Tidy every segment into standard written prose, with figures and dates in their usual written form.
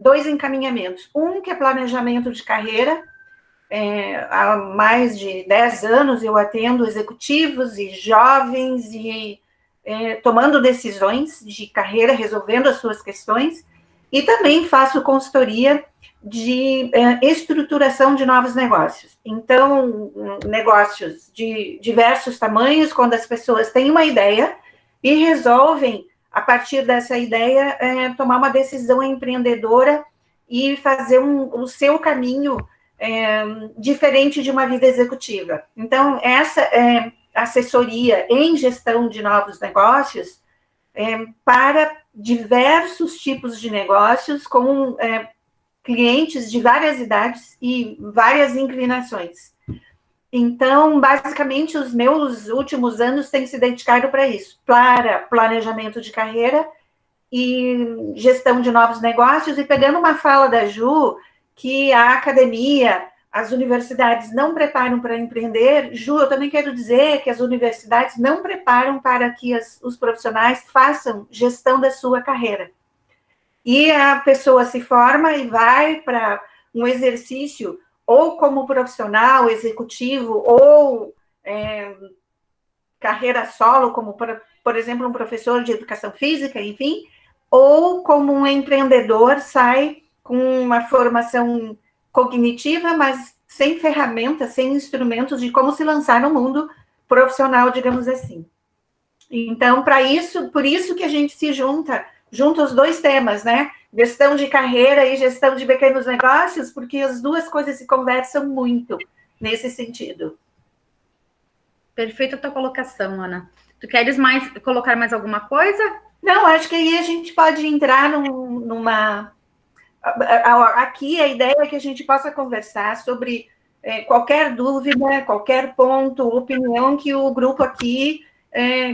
dois encaminhamentos. Um que é planejamento de carreira. Há mais de 10 anos eu atendo executivos e jovens e tomando decisões de carreira, resolvendo as suas questões, e também faço consultoria de estruturação de novos negócios. Então, negócios de diversos tamanhos, quando as pessoas têm uma ideia e resolvem, a partir dessa ideia, tomar uma decisão empreendedora e fazer o seu caminho diferente de uma vida executiva. Então, essa assessoria em gestão de novos negócios para diversos tipos de negócios com clientes de várias idades e várias inclinações. Então, basicamente, os meus últimos anos têm se dedicado para isso, para planejamento de carreira e gestão de novos negócios, e pegando uma fala da Ju, que a academia, as universidades não preparam para empreender. Ju, eu também quero dizer que as universidades não preparam para que os profissionais façam gestão da sua carreira. E a pessoa se forma e vai para um exercício, ou como profissional, executivo, ou carreira solo, como, por exemplo, um professor de educação física, enfim, ou como um empreendedor, sai com uma formação cognitiva, mas sem ferramentas, sem instrumentos de como se lançar no mundo profissional, digamos assim. Então, por isso que a gente se junta os dois temas, né? Gestão de carreira e gestão de pequenos negócios, porque as duas coisas se conversam muito nesse sentido. Perfeita a tua colocação, Ana. Tu queres colocar mais alguma coisa? Não, acho que aí a gente pode entrar numa... Aqui a ideia é que a gente possa conversar sobre qualquer dúvida, qualquer ponto, opinião que o grupo aqui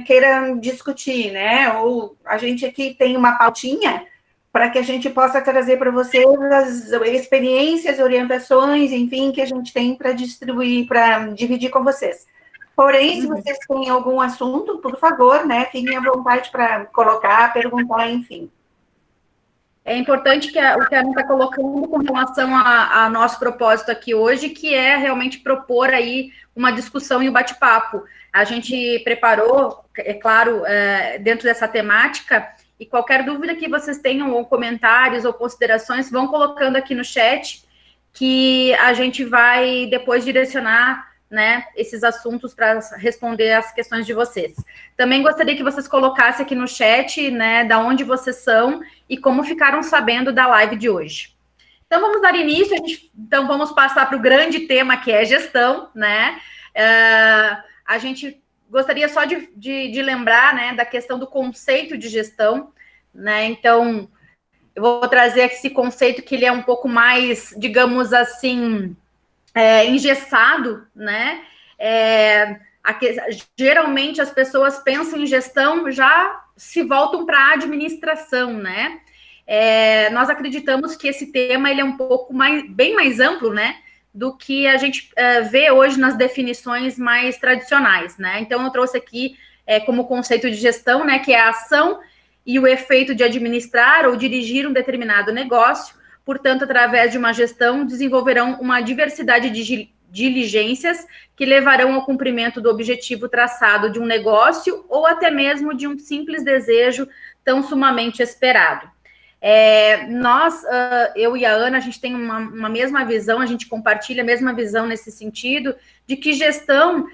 queira discutir, né? Ou a gente aqui tem uma pautinha para que a gente possa trazer para vocês as experiências, orientações, enfim, que a gente tem para distribuir, para dividir com vocês. Porém, se vocês têm algum assunto, por favor, né, fiquem à vontade para colocar, perguntar, enfim. É importante que o que a Ana está colocando com relação a nosso propósito aqui hoje, que é realmente propor aí uma discussão e um bate-papo. A gente preparou, é claro, dentro dessa temática, e qualquer dúvida que vocês tenham, ou comentários, ou considerações, vão colocando aqui no chat, que a gente vai depois direcionar, né, esses assuntos para responder as questões de vocês. Também gostaria que vocês colocassem aqui no chat, né, da onde vocês são e como ficaram sabendo da live de hoje. Então, vamos dar início, então vamos passar para o grande tema, que é gestão, né? A gente gostaria só de lembrar, né, da questão do conceito de gestão, né? Então, eu vou trazer aqui esse conceito que ele é um pouco mais, digamos assim, engessado, né? Geralmente as pessoas pensam em gestão, já se voltam para a administração, né? Nós acreditamos que esse tema ele é um pouco bem mais amplo, né? Do que a gente vê hoje nas definições mais tradicionais, né? Então, eu trouxe aqui como conceito de gestão, né? Que é a ação e o efeito de administrar ou dirigir um determinado negócio. Portanto, através de uma gestão, desenvolverão uma diversidade de diligências que levarão ao cumprimento do objetivo traçado de um negócio ou até mesmo de um simples desejo tão sumamente esperado. Eu e a Ana, a gente tem uma mesma visão, a gente compartilha a mesma visão nesse sentido, de que gestão,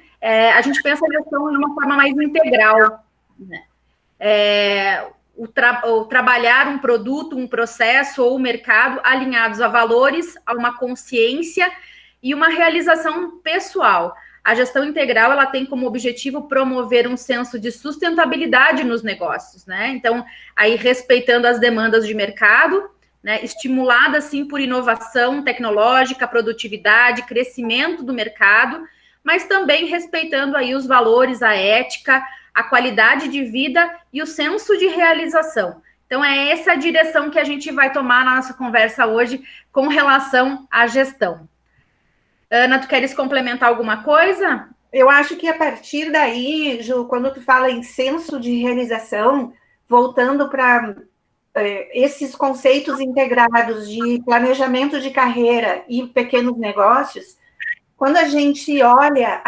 a gente pensa a gestão de uma forma mais integral, né? O trabalhar um produto, um processo ou um mercado alinhados a valores, a uma consciência e uma realização pessoal. A gestão integral, ela tem como objetivo promover um senso de sustentabilidade nos negócios, né? Então, aí respeitando as demandas de mercado, né? Estimulada, assim, por inovação tecnológica, produtividade, crescimento do mercado, mas também respeitando aí os valores, a ética, a qualidade de vida e o senso de realização. Então, é essa a direção que a gente vai tomar na nossa conversa hoje com relação à gestão. Ana, tu queres complementar alguma coisa? Eu acho que a partir daí, Ju, quando tu fala em senso de realização, voltando para esses conceitos integrados de planejamento de carreira e pequenos negócios, quando a gente olha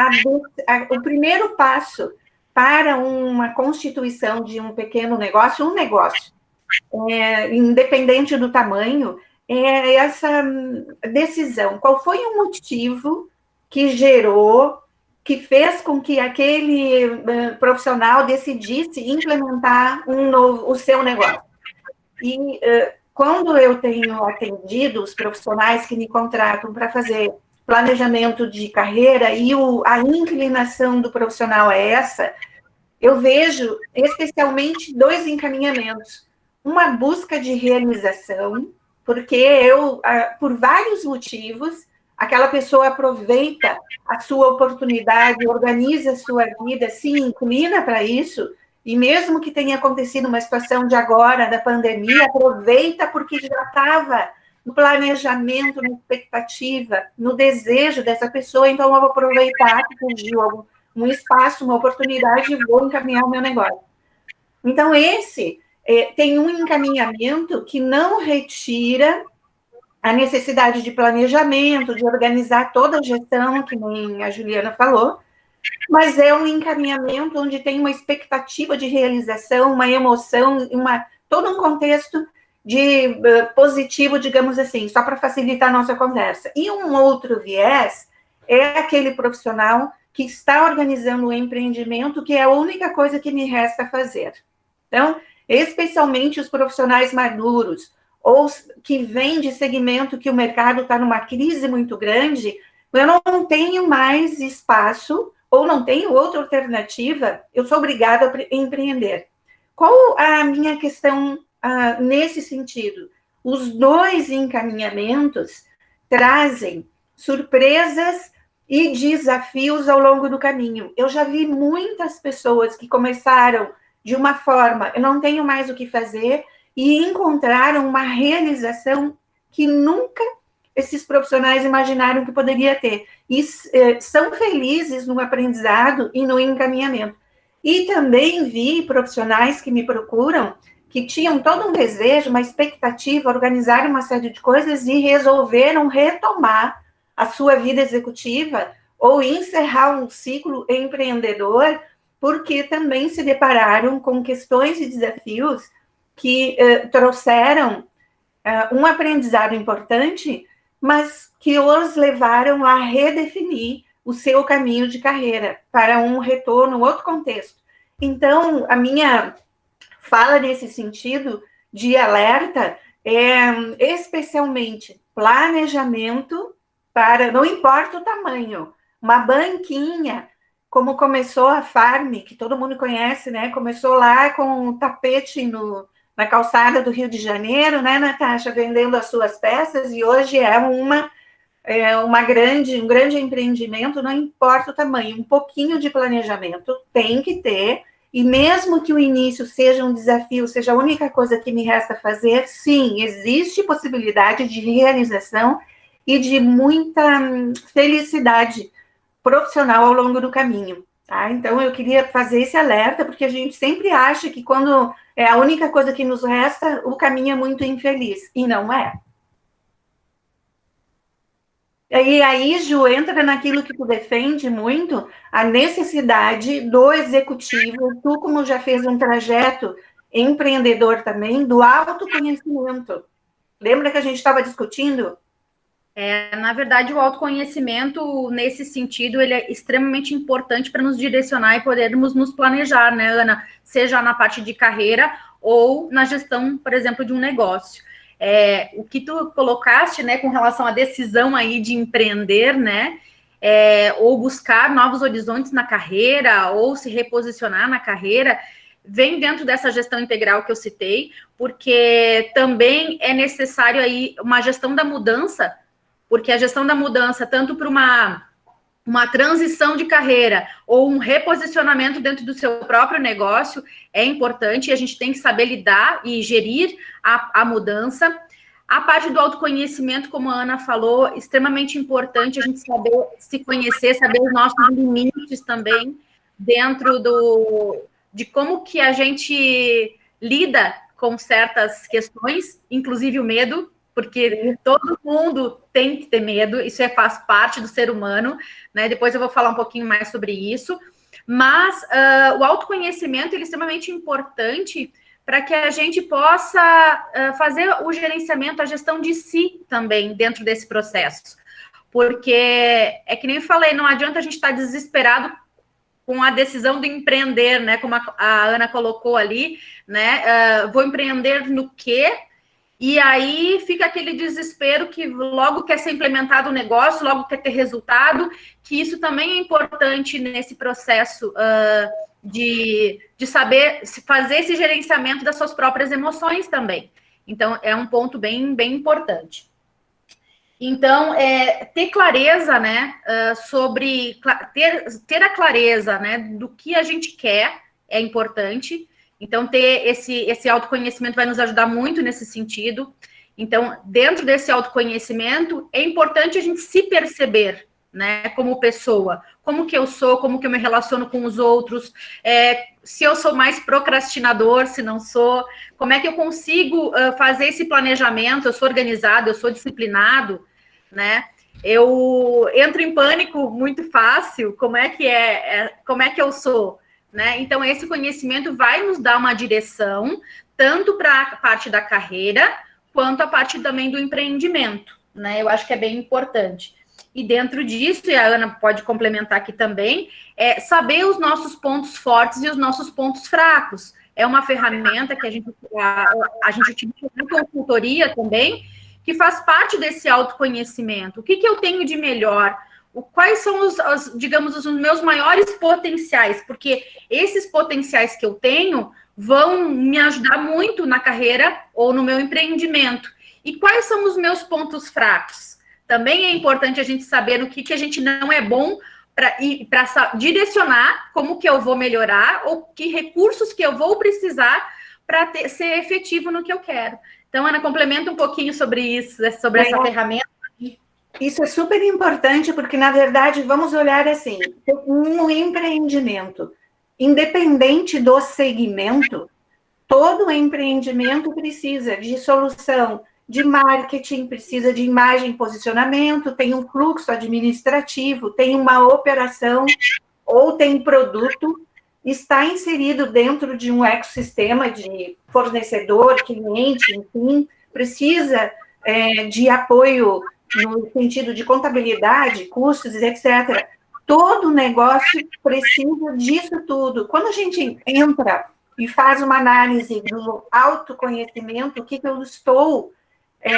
o primeiro passo para uma constituição de um pequeno negócio, um negócio, independente do tamanho, é essa decisão. Qual foi o motivo que gerou, que fez com que aquele profissional decidisse implementar o seu negócio? E quando eu tenho atendido os profissionais que me contratam para fazer planejamento de carreira e a inclinação do profissional é essa, eu vejo especialmente 2 encaminhamentos. Uma busca de realização, porque por vários motivos, aquela pessoa aproveita a sua oportunidade, organiza a sua vida, se inclina para isso, e mesmo que tenha acontecido uma situação de agora, da pandemia, aproveita porque já estava no planejamento, na expectativa, no desejo dessa pessoa, então eu vou aproveitar que surgiu um espaço, uma oportunidade e vou encaminhar o meu negócio. Então, esse tem um encaminhamento que não retira a necessidade de planejamento, de organizar toda a gestão, que nem a Juliana falou, mas é um encaminhamento onde tem uma expectativa de realização, uma emoção, todo um contexto de positivo, digamos assim, só para facilitar a nossa conversa. E um outro viés é aquele profissional que está organizando o empreendimento, que é a única coisa que me resta fazer. Então, especialmente os profissionais maduros, ou que vêm de segmento que o mercado está numa crise muito grande, eu não tenho mais espaço, ou não tenho outra alternativa, eu sou obrigada a empreender. Qual a minha questão nesse sentido? Os 2 encaminhamentos trazem surpresas e desafios ao longo do caminho. Eu já vi muitas pessoas que começaram de uma forma, eu não tenho mais o que fazer, e encontraram uma realização que nunca esses profissionais imaginaram que poderia ter. E são felizes no aprendizado e no encaminhamento. E também vi profissionais que me procuram, que tinham todo um desejo, uma expectativa, organizaram uma série de coisas e resolveram retomar a sua vida executiva ou encerrar um ciclo empreendedor, porque também se depararam com questões e desafios que trouxeram um aprendizado importante, mas que os levaram a redefinir o seu caminho de carreira para um retorno, outro contexto. Então, a minha fala nesse sentido de alerta é especialmente planejamento para, não importa o tamanho, uma banquinha, como começou a Farm, que todo mundo conhece, né? Começou lá com um tapete na calçada do Rio de Janeiro, né, Natasha, vendendo as suas peças, e hoje é um grande empreendimento, não importa o tamanho, um pouquinho de planejamento tem que ter, e mesmo que o início seja um desafio, seja a única coisa que me resta fazer, sim, existe possibilidade de realização e de muita felicidade profissional ao longo do caminho. Tá? Então, eu queria fazer esse alerta, porque a gente sempre acha que quando é a única coisa que nos resta, o caminho é muito infeliz, e não é. E aí, Ju, entra naquilo que tu defende muito, a necessidade do executivo, tu como já fez um trajeto empreendedor também, do autoconhecimento. Lembra que a gente estava discutindo? Na verdade, o autoconhecimento, nesse sentido, ele é extremamente importante para nos direcionar e podermos nos planejar, né, Ana? Seja na parte de carreira ou na gestão, por exemplo, de um negócio. O que tu colocaste, né, com relação à decisão aí de empreender, né, ou buscar novos horizontes na carreira, ou se reposicionar na carreira, vem dentro dessa gestão integral que eu citei, porque também é necessário aí uma gestão da mudança, porque a gestão da mudança, tanto para uma transição de carreira ou um reposicionamento dentro do seu próprio negócio, é importante, e a gente tem que saber lidar e gerir a mudança. A parte do autoconhecimento, como a Ana falou, extremamente importante a gente saber se conhecer, saber os nossos limites também, dentro de como que a gente lida com certas questões, inclusive o medo, porque todo mundo tem que ter medo, isso faz parte do ser humano, né? Depois eu vou falar um pouquinho mais sobre isso, mas o autoconhecimento ele é extremamente importante para que a gente possa fazer o gerenciamento, a gestão de si também dentro desse processo. Porque é que nem eu falei, não adianta a gente estar desesperado com a decisão de empreender, né? Como a Ana colocou ali, né? Vou empreender no quê? E aí fica aquele desespero que logo quer ser implementado o negócio, logo quer ter resultado, que isso também é importante nesse processo de saber fazer esse gerenciamento das suas próprias emoções também. Então, é um ponto bem, bem importante. Então, ter clareza, né, sobre... Ter a clareza, né, do que a gente quer é importante. Então, ter esse autoconhecimento vai nos ajudar muito nesse sentido. Então, dentro desse autoconhecimento, é importante a gente se perceber, né, como pessoa. Como que eu sou, como que eu me relaciono com os outros, se eu sou mais procrastinador, se não sou, como é que eu consigo fazer esse planejamento, eu sou organizado, eu sou disciplinado, né? Eu entro em pânico muito fácil, como é que eu sou, né? Então, esse conhecimento vai nos dar uma direção, tanto para a parte da carreira, quanto a parte também do empreendimento, né? Eu acho que é bem importante. E dentro disso, e a Ana pode complementar aqui também, saber os nossos pontos fortes e os nossos pontos fracos. É uma ferramenta que a gente utiliza na consultoria também, que faz parte desse autoconhecimento. O que eu tenho de melhor? Quais são digamos, os meus maiores potenciais? Porque esses potenciais que eu tenho vão me ajudar muito na carreira ou no meu empreendimento. E quais são os meus pontos fracos? Também é importante a gente saber o que a gente não é bom para direcionar como que eu vou melhorar ou que recursos que eu vou precisar para ser efetivo no que eu quero. Então, Ana, complementa um pouquinho sobre isso, sobre essa ferramenta. Isso é super importante, porque, na verdade, vamos olhar assim, um empreendimento, independente do segmento, todo empreendimento precisa de solução de marketing, precisa de imagem e posicionamento, tem um fluxo administrativo, tem uma operação ou tem produto, está inserido dentro de um ecossistema de fornecedor, cliente, enfim, precisa de apoio no sentido de contabilidade, custos, etc. Todo negócio precisa disso tudo. Quando a gente entra e faz uma análise do autoconhecimento, o que eu estou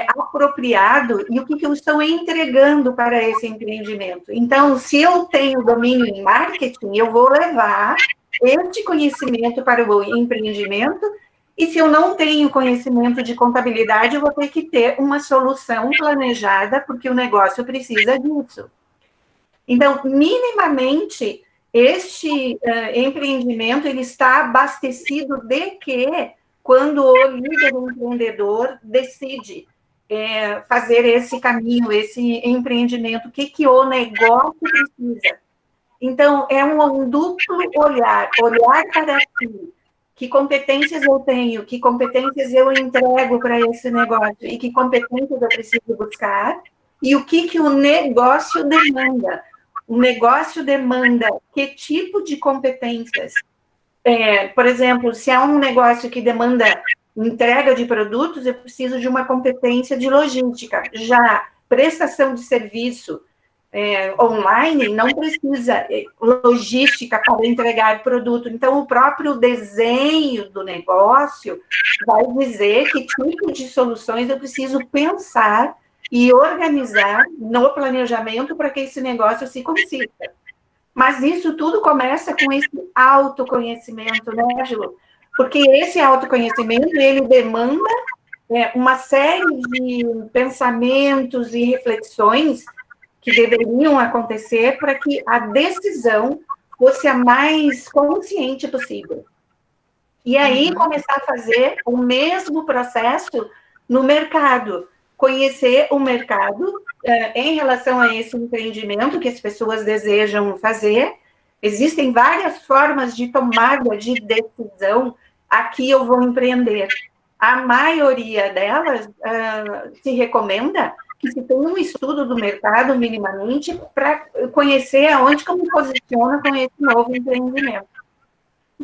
apropriado e o que eu estou entregando para esse empreendimento. Então, se eu tenho domínio em marketing, eu vou levar este conhecimento para o empreendimento, e se eu não tenho conhecimento de contabilidade, eu vou ter que ter uma solução planejada, porque o negócio precisa disso. Então, minimamente, este empreendimento ele está abastecido de que, quando o líder empreendedor decide fazer esse caminho, esse empreendimento, o que o negócio precisa. Então, é um duplo olhar para si, que competências eu tenho, que competências eu entrego para esse negócio e que competências eu preciso buscar, e o que o negócio demanda. O negócio demanda que tipo de competências? Por exemplo, se há um negócio que demanda entrega de produtos, eu preciso de uma competência de logística. Já prestação de serviço online não precisa logística para entregar produto. Então, o próprio desenho do negócio vai dizer que tipo de soluções eu preciso pensar e organizar no planejamento para que esse negócio se consiga. Mas isso tudo começa com esse autoconhecimento, né, Ju? Porque esse autoconhecimento, ele demanda uma série de pensamentos e reflexões que deveriam acontecer para que a decisão fosse a mais consciente possível. E aí começar a fazer o mesmo processo no mercado, conhecer o mercado em relação a esse empreendimento que as pessoas desejam fazer. Existem várias formas de tomada de decisão. Aqui eu vou empreender. a maioria delas se recomenda que se tenha um estudo do mercado, minimamente, para conhecer aonde que eu me posiciono com esse novo empreendimento.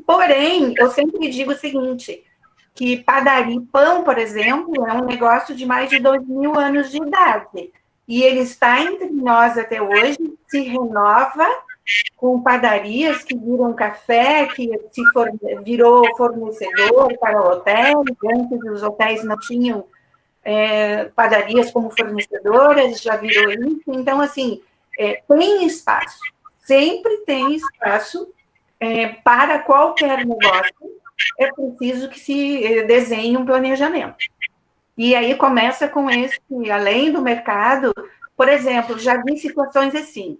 Porém, eu sempre digo o seguinte, que padaria, pão, por exemplo, é um negócio de mais de 2.000 anos de idade, e ele está entre nós até hoje, se renova com padarias que viram café, que virou fornecedor para hotéis, antes os hotéis não tinham padarias como fornecedoras, já virou isso. Então, assim, tem espaço, sempre tem espaço para qualquer negócio, é preciso que se desenhe um planejamento. E aí começa com esse, além do mercado, por exemplo, já vi situações assim,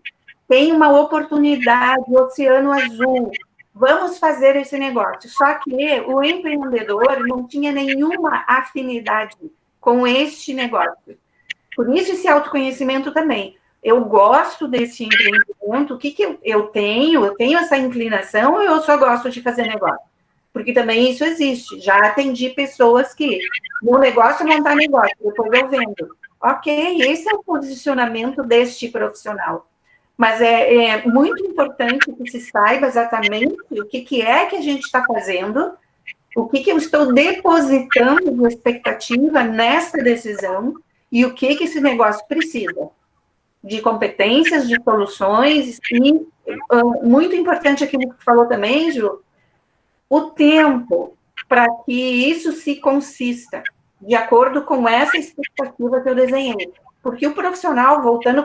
tem uma oportunidade, Oceano Azul, vamos fazer esse negócio. Só que o empreendedor não tinha nenhuma afinidade com este negócio. Por isso esse autoconhecimento também. Eu gosto desse empreendimento, o que eu tenho? Eu tenho essa inclinação ou eu só gosto de fazer negócio? Porque também isso existe. Já atendi pessoas que no negócio não está negócio, depois eu vendo. Ok, esse é o posicionamento deste profissional. Mas é muito importante que se saiba exatamente o que é que a gente está fazendo, o que eu estou depositando de expectativa nessa decisão e o que esse negócio precisa de competências, de soluções, e muito importante aquilo que tu falou também, Ju, o tempo para que isso se consista, de acordo com essa expectativa que eu desenhei. Porque o profissional, voltando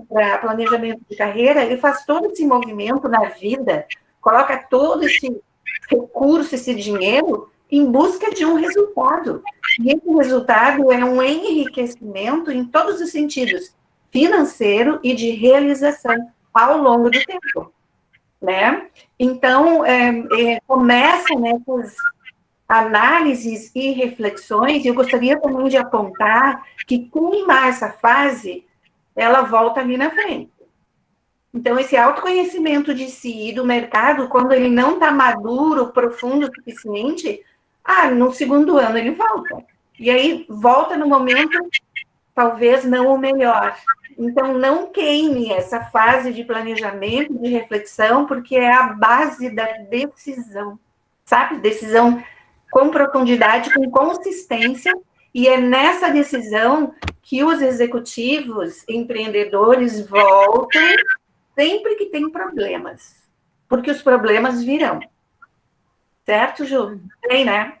para planejamento de carreira, ele faz todo esse movimento na vida, coloca todo esse recurso, esse dinheiro, em busca de um resultado. E esse resultado é um enriquecimento em todos os sentidos, financeiro e de realização ao longo do tempo, né? Então, começa nessas análises e reflexões, e eu gostaria também de apontar que queimar essa fase, ela volta ali na frente. Então, esse autoconhecimento de si e do mercado, quando ele não está maduro, profundo o suficiente, no segundo ano ele volta. E aí, volta no momento, talvez não o melhor. Então, não queime essa fase de planejamento, de reflexão, porque é a base da decisão, sabe? Decisão com profundidade, com consistência, e é nessa decisão que os executivos, empreendedores voltam sempre que tem problemas, porque os problemas virão. Certo, Ju? Tem, né?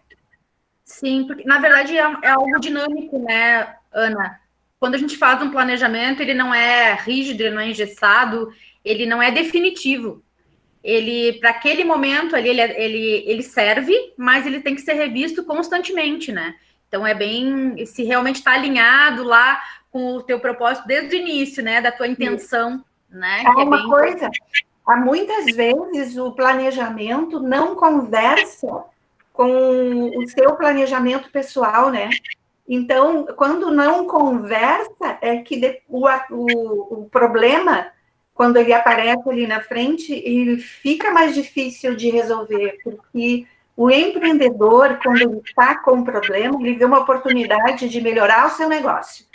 Sim, porque na verdade é algo dinâmico, né, Ana? Quando a gente faz um planejamento, ele não é rígido, ele não é engessado, ele não é definitivo. Ele, para aquele momento ali, ele serve, mas ele tem que ser revisto constantemente, né? Então é bem, se realmente está alinhado lá com o teu propósito desde o início, né? Da tua intenção, né? Que uma coisa, há muitas vezes o planejamento não conversa com o seu planejamento pessoal, né? Então, quando não conversa, é que o problema, quando ele aparece ali na frente, ele fica mais difícil de resolver, porque o empreendedor, quando ele está com um problema, ele vê uma oportunidade de melhorar o seu negócio,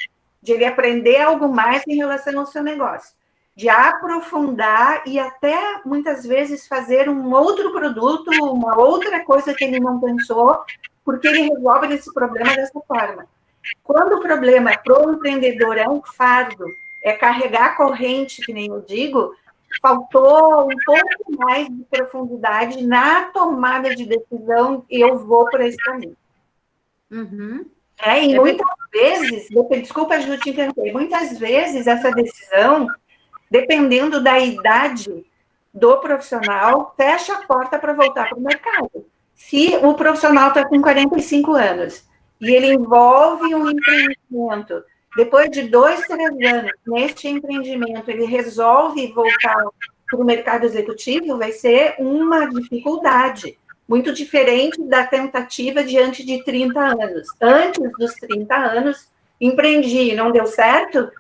de ele aprender algo mais em relação ao seu negócio, de aprofundar e até, muitas vezes, fazer um outro produto, uma outra coisa que ele não pensou, porque ele resolve esse problema dessa forma. Quando o problema para o empreendedor é um fardo, é carregar a corrente, que nem eu digo, faltou um pouco mais de profundidade na tomada de decisão e eu vou por esse caminho. Uhum. E muitas vezes, desculpa, Ju, te interromper, muitas vezes essa decisão, dependendo da idade do profissional, fecha a porta para voltar para o mercado. Se o profissional está com 45 anos e ele envolve um empreendimento, depois de 2, 3 anos neste empreendimento, ele resolve voltar para o mercado executivo, vai ser uma dificuldade, muito diferente da tentativa diante de 30 anos. Antes dos 30 anos, empreendi, não deu certo,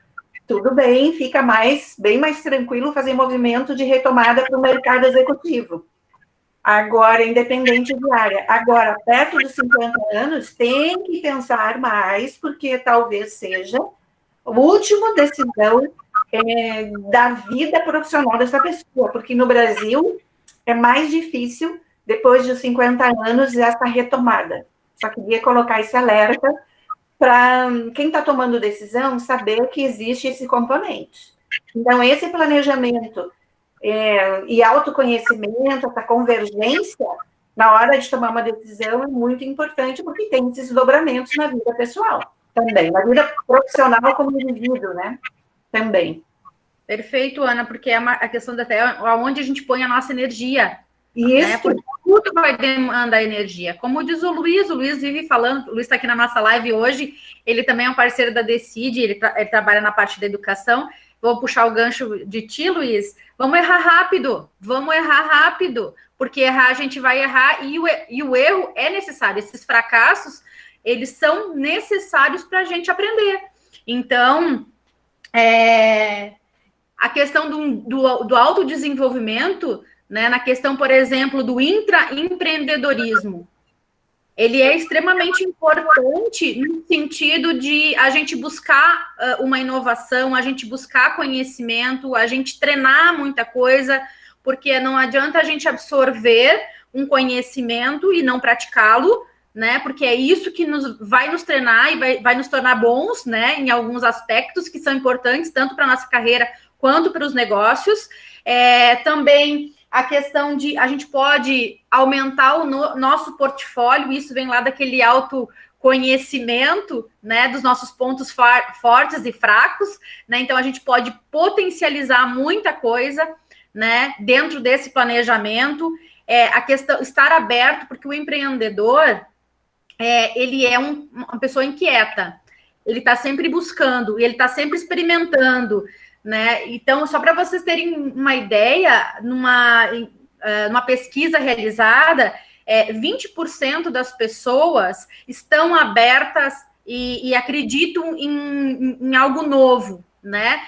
tudo bem, fica bem mais tranquilo fazer movimento de retomada para o mercado executivo. Agora, independente de área. Agora, perto dos 50 anos, tem que pensar mais, porque talvez seja a última decisão da vida profissional dessa pessoa, porque no Brasil é mais difícil, depois dos 50 anos, essa retomada. Só queria colocar esse alerta para quem está tomando decisão saber que existe esse componente. Então, esse planejamento e autoconhecimento, essa convergência, na hora de tomar uma decisão, é muito importante, porque tem esses desdobramentos na vida pessoal também, na vida profissional como indivíduo, né? Também. Perfeito, Ana, porque é a questão da onde a gente põe a nossa energia. Isso. Né? Porque tudo vai demandar energia. Como diz o Luiz vive falando, o Luiz está aqui na nossa live hoje, ele também é um parceiro da Decide, ele trabalha na parte da educação. Vou puxar o gancho de ti, Luiz. Vamos errar rápido, porque errar a gente vai errar e o erro é necessário. Esses fracassos, eles são necessários para a gente aprender. Então, a questão do autodesenvolvimento, né, na questão, por exemplo, do intraempreendedorismo, ele é extremamente importante no sentido de a gente buscar uma inovação, a gente buscar conhecimento, a gente treinar muita coisa, porque não adianta a gente absorver um conhecimento e não praticá-lo, né? Porque é isso que vai nos treinar e vai nos tornar bons, né? Em alguns aspectos que são importantes, tanto para a nossa carreira quanto para os negócios. Também a questão de a gente pode aumentar o nosso portfólio, isso vem lá daquele autoconhecimento, né, dos nossos pontos fortes e fracos, né? Então a gente pode potencializar muita coisa, né, dentro desse planejamento. A questão estar aberto, porque o empreendedor ele é uma pessoa inquieta, ele está sempre buscando, ele está sempre experimentando, né? Então, só para vocês terem uma ideia, numa pesquisa realizada, 20% das pessoas estão abertas e acreditam em algo novo, né?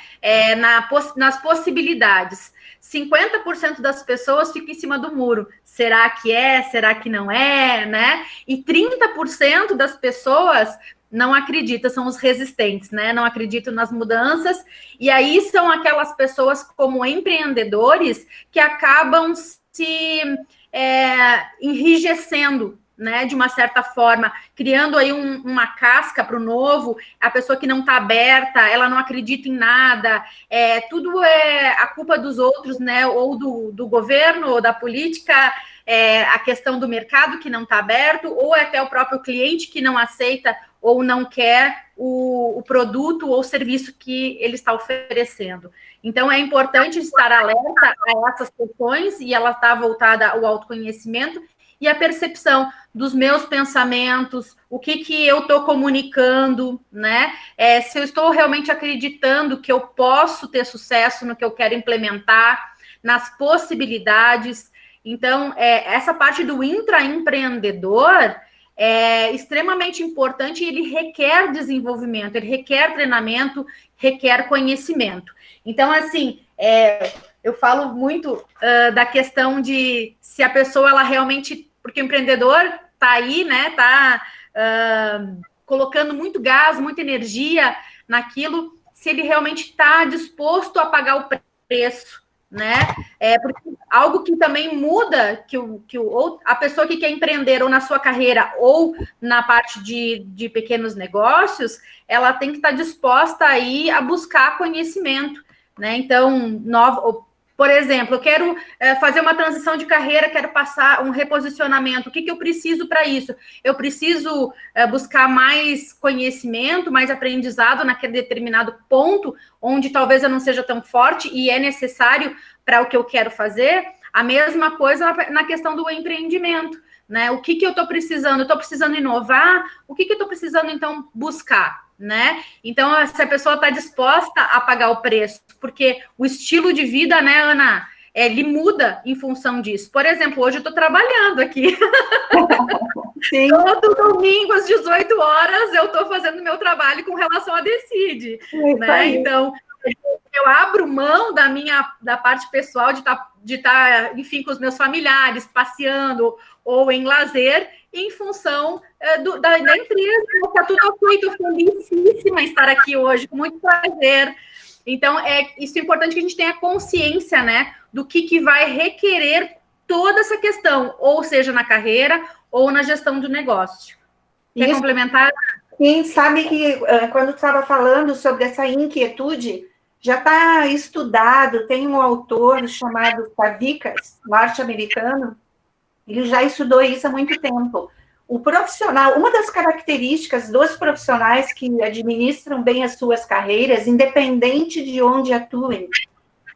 Nas possibilidades. 50% das pessoas ficam em cima do muro. Será que é? Será que não é? Né? E 30% das pessoas não acredita, são os resistentes, né? Não acreditam nas mudanças, e aí são aquelas pessoas como empreendedores que acabam se enrijecendo, né? De uma certa forma, criando aí uma casca para o novo, a pessoa que não está aberta, ela não acredita em nada, tudo é a culpa dos outros, né? Ou do governo, ou da política, a questão do mercado que não está aberto, ou até o próprio cliente que não aceita ou não quer o produto ou serviço que ele está oferecendo. Então, é importante estar alerta a essas questões, e ela está voltada ao autoconhecimento e a percepção dos meus pensamentos, o que eu estou comunicando, né? Se eu estou realmente acreditando que eu posso ter sucesso no que eu quero implementar, nas possibilidades. Então, essa parte do intraempreendedor é extremamente importante, e ele requer desenvolvimento, ele requer treinamento, requer conhecimento. Então, assim, eu falo muito da questão de se a pessoa, ela realmente, porque o empreendedor está aí, né, está colocando muito gás, muita energia naquilo, se ele realmente está disposto a pagar o preço, né? Porque algo que também muda, ou a pessoa que quer empreender ou na sua carreira ou na parte de pequenos negócios, ela tem que estar disposta aí a buscar conhecimento, né? Então, por exemplo, eu quero fazer uma transição de carreira, quero passar um reposicionamento. O que eu preciso para isso? Eu preciso buscar mais conhecimento, mais aprendizado naquele determinado ponto, onde talvez eu não seja tão forte e é necessário para o que eu quero fazer. A mesma coisa na questão do empreendimento, né? O que eu estou precisando? Eu estou precisando inovar? O que eu estou precisando, então, buscar? Né? Então, se a pessoa está disposta a pagar o preço, porque o estilo de vida, né, Ana, ele muda em função disso. Por exemplo, hoje eu estou trabalhando aqui. Sim. Todo domingo, às 18 horas, eu estou fazendo meu trabalho com relação a Decide. Né? Então, eu abro mão da parte pessoal de estar, enfim, com os meus familiares, passeando ou em lazer, em função da empresa. Está tudo ok, estou felicíssima em estar aqui hoje, com muito prazer. Então, isso é importante que a gente tenha consciência, né, do que vai requerer toda essa questão, ou seja, na carreira ou na gestão do negócio. Quer complementar? Sim, sabe que quando estava falando sobre essa inquietude, já está estudado, tem um autor chamado Savikas, norte-americano, ele já estudou isso há muito tempo. O profissional, uma das características dos profissionais que administram bem as suas carreiras, independente de onde atuem,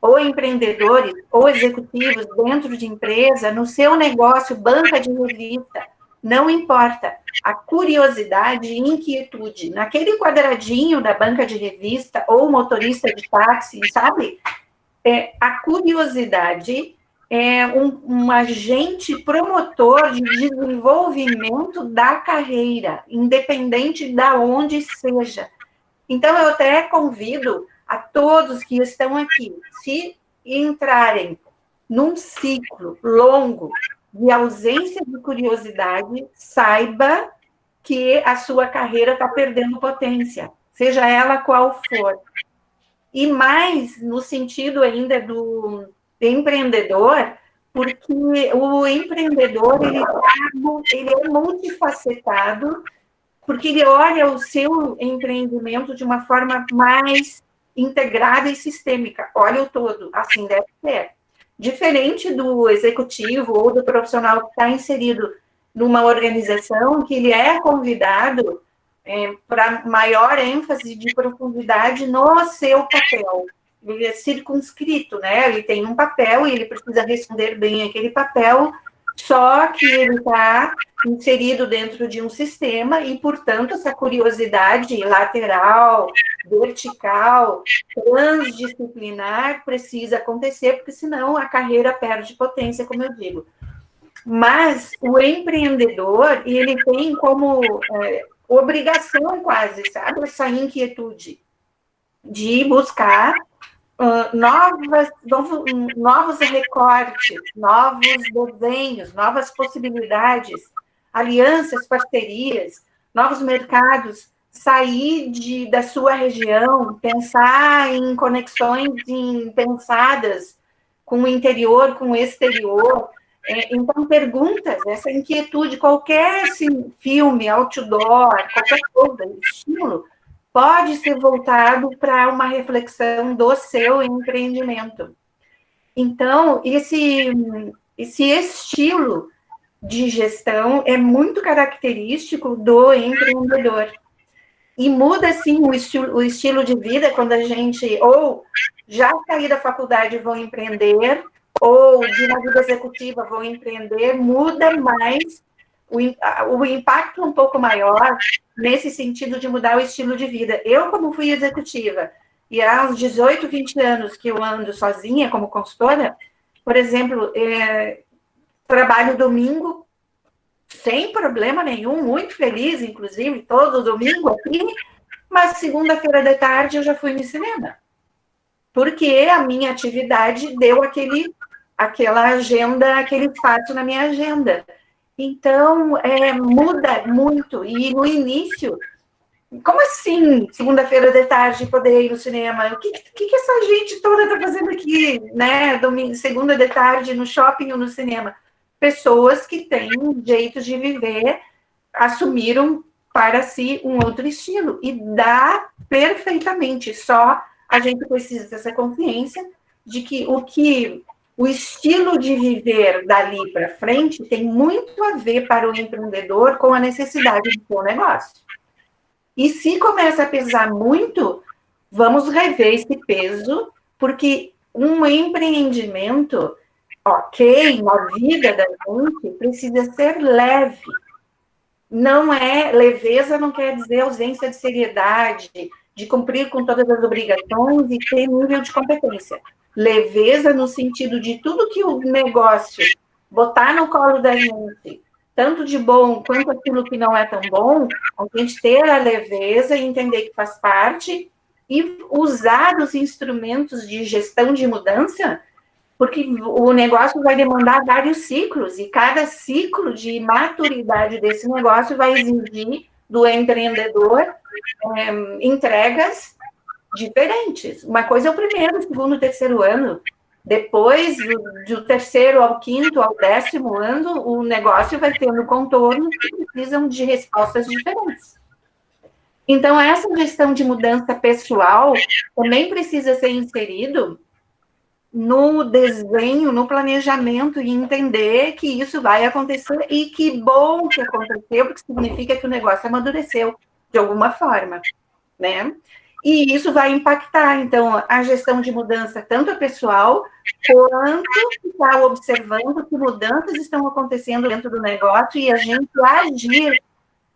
ou empreendedores, ou executivos dentro de empresa, no seu negócio, banca de revista, não importa, a curiosidade e inquietude, naquele quadradinho da banca de revista, ou motorista de táxi, sabe? A curiosidade é um agente promotor de desenvolvimento da carreira, independente de onde seja. Então, eu até convido a todos que estão aqui, se entrarem num ciclo longo de ausência de curiosidade, saiba que a sua carreira está perdendo potência, seja ela qual for. E mais no sentido ainda do empreendedor, porque o empreendedor ele é multifacetado, porque ele olha o seu empreendimento de uma forma mais integrada e sistêmica, olha o todo, assim deve ser. Diferente do executivo ou do profissional que está inserido numa organização, que ele é convidado para maior ênfase de profundidade no seu papel. Ele é circunscrito, né? Ele tem um papel e ele precisa responder bem aquele papel, só que ele está inserido dentro de um sistema e, portanto, essa curiosidade lateral, vertical, transdisciplinar precisa acontecer, porque senão a carreira perde potência, como eu digo. Mas o empreendedor, ele tem como obrigação quase, sabe, essa inquietude de buscar novos recortes, novos desenhos, novas possibilidades, alianças, parcerias, novos mercados, sair da sua região, pensar em conexões pensadas com o interior, com o exterior. Então, perguntas, essa inquietude, qualquer filme, outdoor, qualquer coisa, estímulo, pode ser voltado para uma reflexão do seu empreendimento. Então, esse estilo de gestão é muito característico do empreendedor. E muda, sim, o estilo de vida quando a gente, ou já sair da faculdade e vou empreender, ou de uma vida executiva vou empreender, muda mais, o impacto é um pouco maior nesse sentido de mudar o estilo de vida. Eu, como fui executiva, e há uns 18, 20 anos que eu ando sozinha como consultora, por exemplo, trabalho domingo, sem problema nenhum, muito feliz, inclusive, todo domingo aqui, mas segunda-feira de tarde eu já fui no cinema. Porque a minha atividade deu aquela agenda, aquele espaço na minha agenda. Então, muda muito. E no início, como assim, segunda-feira de tarde, poder ir no cinema? O que essa gente toda está fazendo aqui, né? Domingo, segunda de tarde, no shopping ou no cinema? Pessoas que têm jeitos de viver, assumiram para si um outro estilo. E dá perfeitamente, só a gente precisa dessa consciência de que o estilo de viver dali para frente tem muito a ver para o empreendedor com a necessidade do seu negócio. E se começa a pesar muito, vamos rever esse peso, porque um empreendimento, ok, na vida da gente, precisa ser leve. Leveza não quer dizer ausência de seriedade, de cumprir com todas as obrigações e ter nível de competência. Leveza no sentido de tudo que o negócio botar no colo da gente, tanto de bom quanto aquilo que não é tão bom, a gente ter a leveza e entender que faz parte e usar os instrumentos de gestão de mudança, porque o negócio vai demandar vários ciclos, e cada ciclo de maturidade desse negócio vai exigir do empreendedor entregas diferentes. Uma coisa é o primeiro, segundo, terceiro ano. Depois, do terceiro ao quinto, ao 10º ano, o negócio vai tendo contornos que precisam de respostas diferentes. Então, essa gestão de mudança pessoal também precisa ser inserido no desenho, no planejamento, e entender que isso vai acontecer, e que bom que aconteceu, porque significa que o negócio amadureceu de alguma forma, né? E isso vai impactar, então, a gestão de mudança, tanto a pessoal, quanto estar observando que mudanças estão acontecendo dentro do negócio, e a gente agir,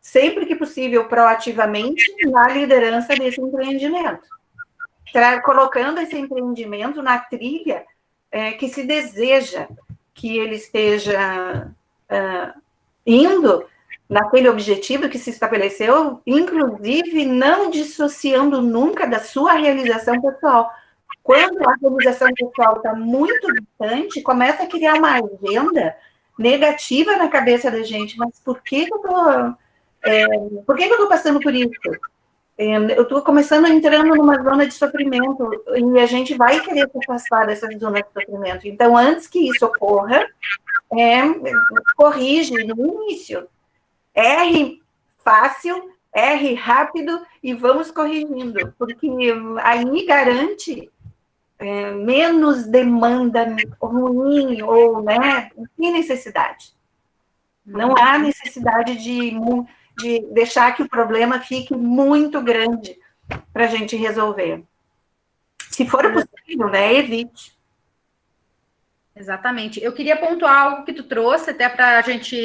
sempre que possível, proativamente, na liderança desse empreendimento. Colocando esse empreendimento na trilha que se deseja que ele esteja indo naquele objetivo que se estabeleceu, inclusive não dissociando nunca da sua realização pessoal. Quando a realização pessoal está muito distante, começa a criar uma agenda negativa na cabeça da gente. Mas por que eu estou passando por isso? Eu estou começando entrando numa zona de sofrimento, e a gente vai querer se afastar dessa zona de sofrimento. Então, antes que isso ocorra, corrige no início. Erre fácil, erre rápido e vamos corrigindo, porque aí garante menos demanda ruim, ou, né, sem necessidade. Não há necessidade de deixar que o problema fique muito grande para a gente resolver. Se for possível, né, evite. Exatamente. Eu queria pontuar algo que tu trouxe, até para a gente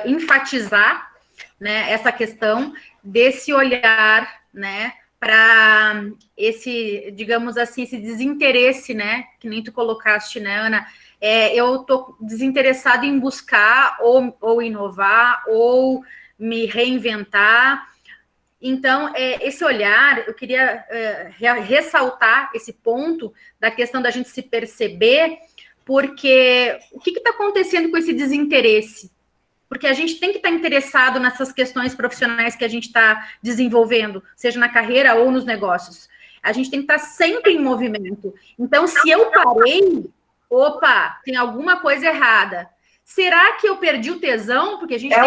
enfatizar, né, essa questão desse olhar, né, para esse, digamos assim, esse desinteresse, né, que nem tu colocaste, né, Ana? Eu estou desinteressado em buscar ou inovar, ou me reinventar. Então, esse olhar, eu queria ressaltar esse ponto da questão da gente se perceber, porque o que está acontecendo com esse desinteresse? Porque a gente tem que estar interessado nessas questões profissionais que a gente está desenvolvendo, seja na carreira ou nos negócios. A gente tem que estar sempre em movimento. Então, se eu parei, opa, tem alguma coisa errada. Será que eu perdi o tesão? Porque a gente é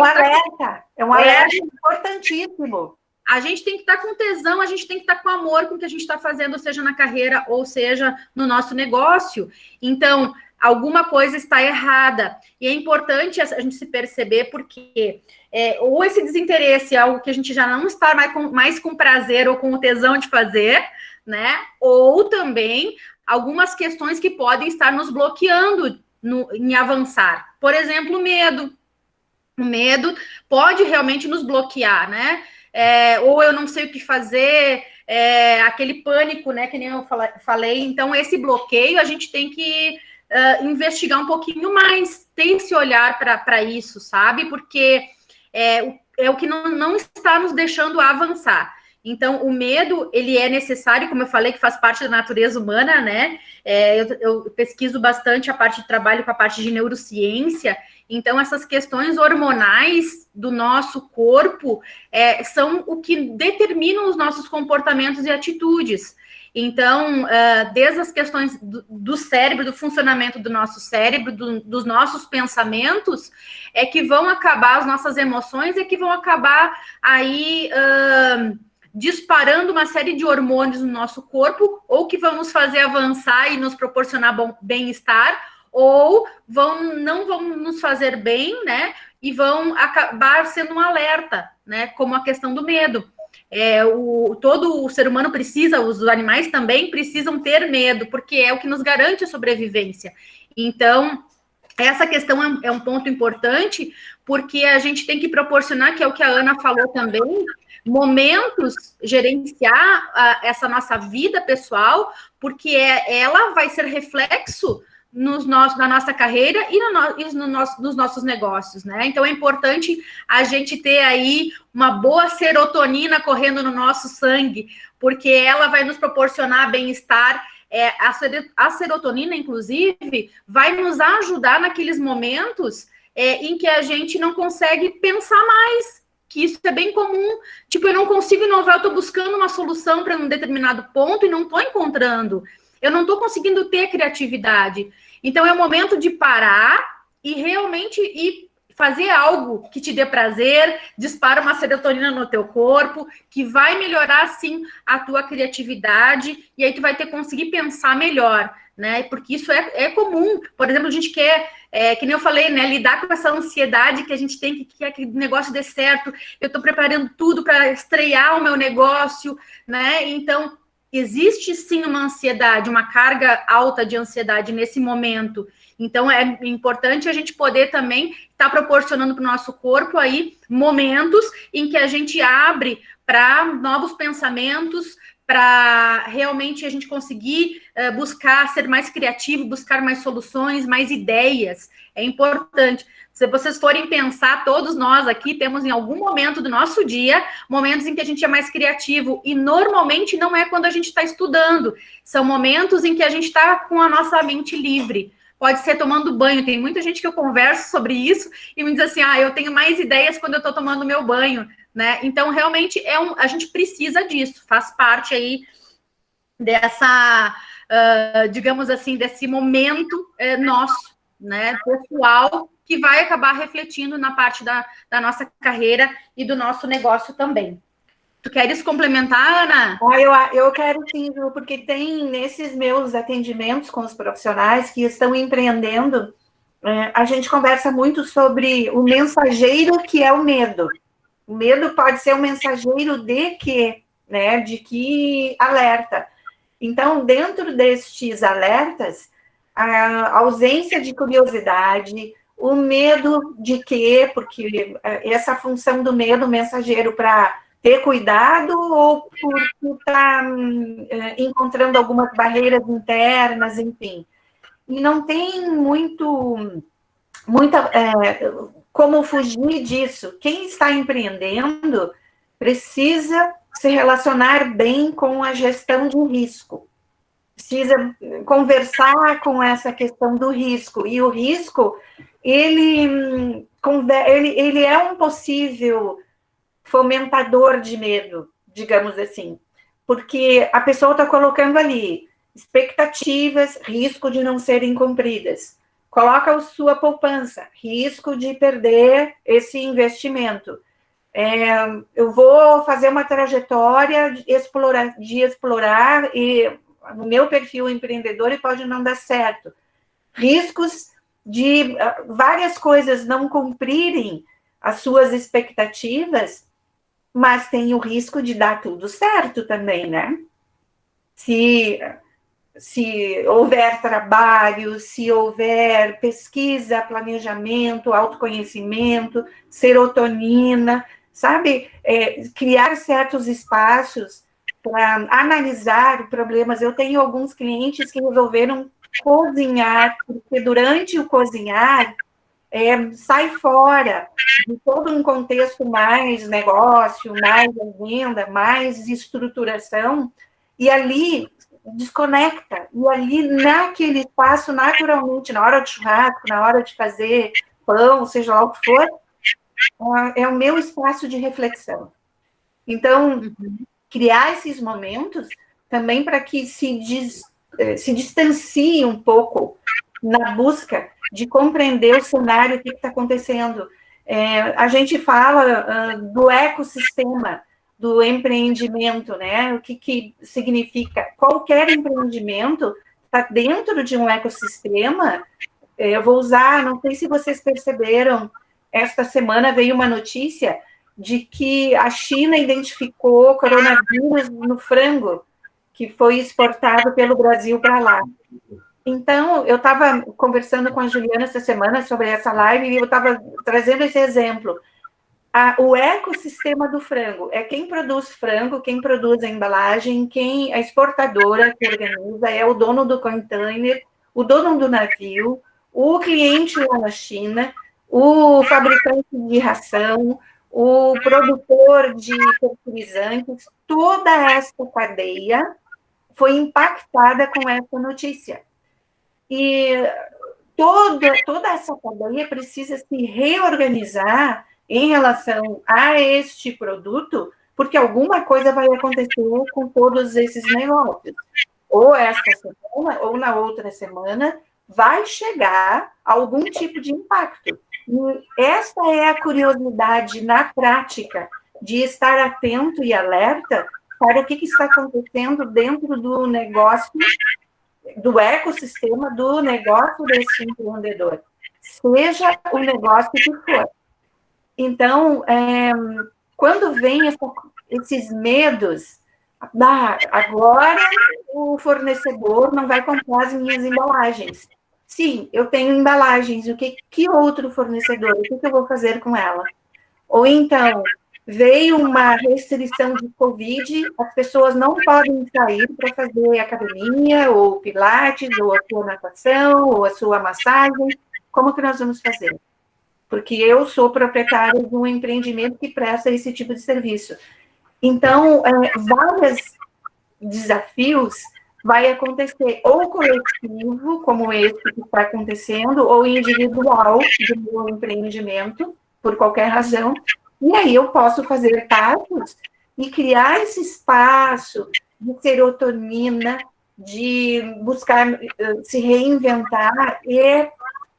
um alerta importantíssimo. A gente tem que estar com tesão, a gente tem que estar com amor com o que a gente está fazendo, seja na carreira ou seja no nosso negócio. Então, alguma coisa está errada. E é importante a gente se perceber, porque ou esse desinteresse é algo que a gente já não está mais com prazer ou com o tesão de fazer, né? Ou também algumas questões que podem estar nos bloqueando em avançar. Por exemplo, o medo. O medo pode realmente nos bloquear, né? Ou eu não sei o que fazer, aquele pânico, né? Que nem eu falei. Então, esse bloqueio a gente tem que investigar um pouquinho mais, ter esse olhar para isso, sabe? Porque é o que não está nos deixando avançar. Então, o medo, ele é necessário, como eu falei, que faz parte da natureza humana, né? Eu pesquiso bastante a parte de trabalho com a parte de neurociência. Então, essas questões hormonais do nosso corpo são o que determinam os nossos comportamentos e atitudes. Então, desde as questões do cérebro, do funcionamento do nosso cérebro, dos nossos pensamentos, que vão acabar as nossas emoções, que vão acabar aí disparando uma série de hormônios no nosso corpo, ou que vão nos fazer avançar e nos proporcionar bem-estar, ou não vão nos fazer bem, né? E vão acabar sendo um alerta, né? Como a questão do medo. Todo o ser humano precisa, os animais também precisam ter medo, porque é o que nos garante a sobrevivência. Então, essa questão é um ponto importante, porque a gente tem que proporcionar, que é o que a Ana falou também, momentos, gerenciar essa nossa vida pessoal, porque ela vai ser reflexo na nossa carreira e nos nossos negócios, né? Então é importante a gente ter aí uma boa serotonina correndo no nosso sangue, porque ela vai nos proporcionar bem-estar. A serotonina, inclusive, vai nos ajudar naqueles momentos em que a gente não consegue pensar mais, que isso é bem comum. Tipo, eu não consigo inovar, eu estou buscando uma solução para um determinado ponto e não estou encontrando. Eu não estou conseguindo ter criatividade. Então, é o momento de parar e realmente fazer algo que te dê prazer, dispara uma serotonina no teu corpo, que vai melhorar, sim, a tua criatividade, e aí tu vai conseguir pensar melhor, né? Porque isso é comum. Por exemplo, a gente quer, que nem eu falei, né? Lidar com essa ansiedade que a gente tem, que quer que o negócio dê certo. Eu estou preparando tudo para estrear o meu negócio, né? Então, existe sim uma ansiedade, uma carga alta de ansiedade nesse momento. Então, é importante a gente poder também estar proporcionando para o nosso corpo aí momentos em que a gente abre para novos pensamentos, para realmente a gente conseguir buscar ser mais criativo, buscar mais soluções, mais ideias. É importante. Se vocês forem pensar, todos nós aqui temos em algum momento do nosso dia, momentos em que a gente é mais criativo, e normalmente não é quando a gente está estudando, são momentos em que a gente está com a nossa mente livre. Pode ser tomando banho, tem muita gente que eu converso sobre isso e me diz assim, eu tenho mais ideias quando eu estou tomando meu banho, né? Então, realmente, a gente precisa disso, faz parte aí dessa, digamos assim, desse momento nosso, né, pessoal, que vai acabar refletindo na parte da nossa carreira e do nosso negócio também. Tu queres complementar, Ana? Eu quero sim, porque tem nesses meus atendimentos com os profissionais que estão empreendendo, a gente conversa muito sobre o mensageiro que é o medo. O medo pode ser um mensageiro de quê? Né? De que alerta. Então, dentro destes alertas, a ausência de curiosidade, o medo de quê? Porque essa função do medo mensageiro para ter cuidado ou por estar encontrando algumas barreiras internas, enfim. E não tem muita como fugir disso. Quem está empreendendo precisa se relacionar bem com a gestão de risco. Precisa conversar com essa questão do risco. E o risco, ele é um possível fomentador de medo, digamos assim, porque a pessoa está colocando ali expectativas, risco de não serem cumpridas. Coloca a sua poupança, risco de perder esse investimento. Eu vou fazer uma trajetória de explorar e no meu perfil empreendedor e pode não dar certo. Riscos de várias coisas não cumprirem as suas expectativas, mas tem o risco de dar tudo certo também, né? Se houver trabalho, se houver pesquisa, planejamento, autoconhecimento, serotonina, sabe? Criar certos espaços para analisar problemas. Eu tenho alguns clientes que resolveram cozinhar, porque durante o cozinhar, sai fora de todo um contexto mais negócio, mais venda, mais estruturação, e ali desconecta, e ali naquele espaço, naturalmente, na hora do churrasco, na hora de fazer pão, seja lá o que for, é o meu espaço de reflexão. Então, criar esses momentos também para que se distancie um pouco na busca de compreender o cenário, o que está acontecendo. A gente fala do ecossistema do empreendimento, né? O que significa? Qualquer empreendimento está dentro de um ecossistema. Eu vou usar, não sei se vocês perceberam, esta semana veio uma notícia de que a China identificou coronavírus no frango que foi exportado pelo Brasil para lá. Então, eu estava conversando com a Juliana essa semana sobre essa live e eu estava trazendo esse exemplo. O ecossistema do frango é quem produz frango, quem produz a embalagem, a exportadora que organiza, é o dono do container, o dono do navio, o cliente lá na China, o fabricante de ração, o produtor de fertilizantes, toda essa cadeia foi impactada com essa notícia. E toda essa cadeia precisa se reorganizar em relação a este produto, porque alguma coisa vai acontecer com todos esses negócios. Ou esta semana, ou na outra semana, vai chegar algum tipo de impacto. E essa é a curiosidade na prática, de estar atento e alerta para o que está acontecendo dentro do negócio, do ecossistema do negócio desse empreendedor, seja o negócio que for. Então, quando vem esses medos, agora o fornecedor não vai comprar as minhas embalagens. Sim, eu tenho embalagens, que outro fornecedor? O que eu vou fazer com ela? Ou então, veio uma restrição de Covid, as pessoas não podem sair para fazer academia, ou pilates, ou a sua natação, ou a sua massagem. Como que nós vamos fazer? Porque eu sou proprietária de um empreendimento que presta esse tipo de serviço. Então, vários desafios vai acontecer, ou coletivo, como esse que está acontecendo, ou individual, do meu empreendimento, por qualquer razão, e aí eu posso fazer passos e criar esse espaço de serotonina, de buscar se reinventar, e é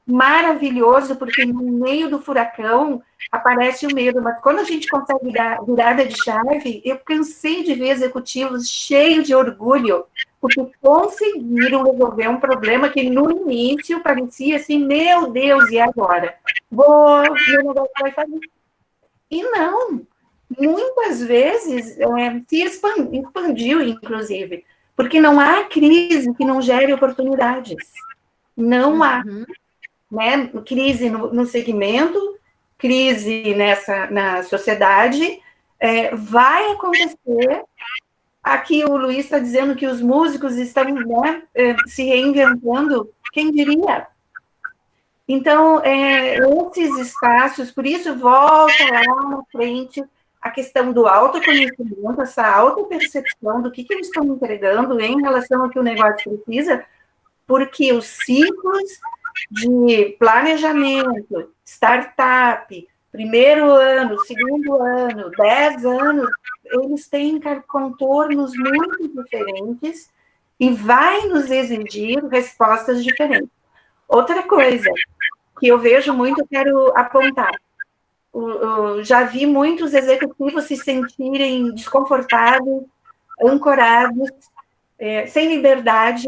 maravilhoso, porque no meio do furacão aparece o medo, mas quando a gente consegue dar virada de chave, eu cansei de ver executivos cheios de orgulho, porque conseguiram resolver um problema que no início parecia assim, meu Deus, e agora? Meu negócio vai fazer. E não, muitas vezes se expandiu, inclusive, porque não há crise que não gere oportunidades. Não há. Né? Crise no segmento, crise na sociedade, vai acontecer. Aqui o Luiz está dizendo que os músicos estão, né, se reinventando, quem diria? Então, esses espaços, por isso, volta lá na frente a questão do autoconhecimento, essa autopercepção do que eles estão entregando em relação ao que o negócio precisa, porque os ciclos de planejamento, startup, primeiro ano, segundo ano, 10 anos, eles têm contornos muito diferentes e vai nos exigir respostas diferentes. Outra coisa que eu vejo muito, quero apontar, já vi muitos executivos se sentirem desconfortados, ancorados, sem liberdade,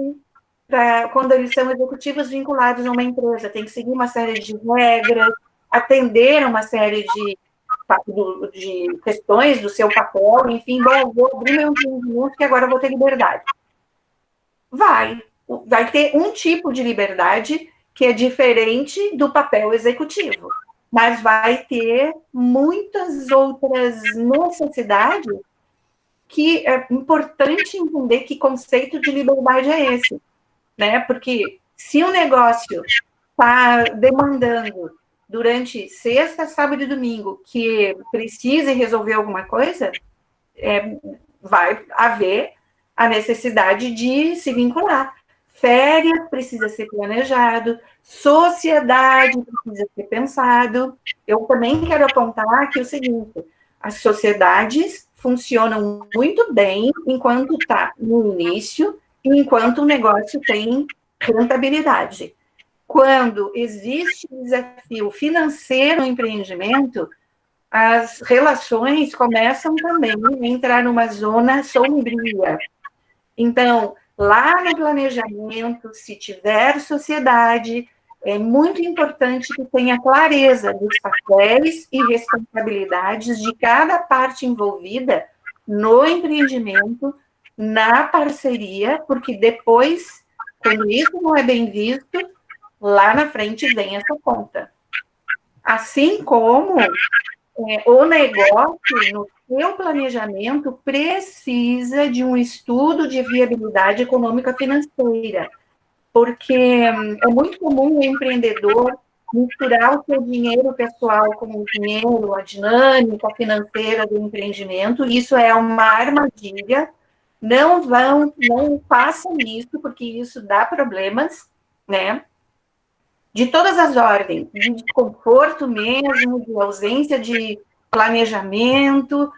quando eles são executivos vinculados a uma empresa, tem que seguir uma série de regras, atender uma série de questões do seu papel, enfim, vou abrir meu empreendimento que agora vou ter liberdade. Vai ter um tipo de liberdade que é diferente do papel executivo, mas vai ter muitas outras necessidades que é importante entender que conceito de liberdade é esse. Né? Porque se o negócio está demandando durante sexta, sábado e domingo que precise resolver alguma coisa, vai haver a necessidade de se vincular. Férias precisa ser planejado, sociedade precisa ser pensado. Eu também quero apontar aqui o seguinte: as sociedades funcionam muito bem enquanto está no início, enquanto o negócio tem rentabilidade. Quando existe desafio financeiro no empreendimento, as relações começam também a entrar numa zona sombria. Então, lá no planejamento, se tiver sociedade, é muito importante que tenha clareza dos papéis e responsabilidades de cada parte envolvida no empreendimento, na parceria, porque depois, quando isso não é bem visto, lá na frente vem essa conta. Assim como o negócio, no seu planejamento, precisa de um estudo de viabilidade econômica financeira. porque é muito comum o empreendedor misturar o seu dinheiro pessoal com o dinheiro, a dinâmica financeira do empreendimento. Isso é uma armadilha. Não façam isso, porque isso dá problemas, né? De todas as ordens, de desconforto mesmo, de ausência de planejamento,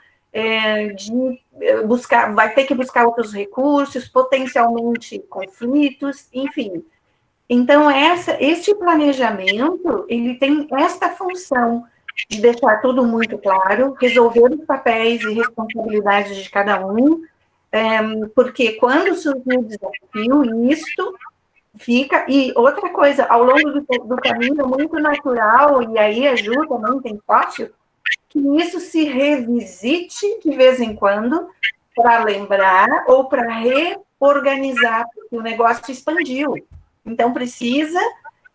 vai ter que buscar outros recursos, potencialmente conflitos, enfim. Então, este planejamento, ele tem esta função de deixar tudo muito claro, resolver os papéis e responsabilidades de cada um, porque quando surgir o desafio, isto fica... E outra coisa, ao longo do caminho, é muito natural, e aí a Ju também tem fácil, que isso se revisite de vez em quando, para lembrar ou para reorganizar, porque o negócio expandiu. Então, precisa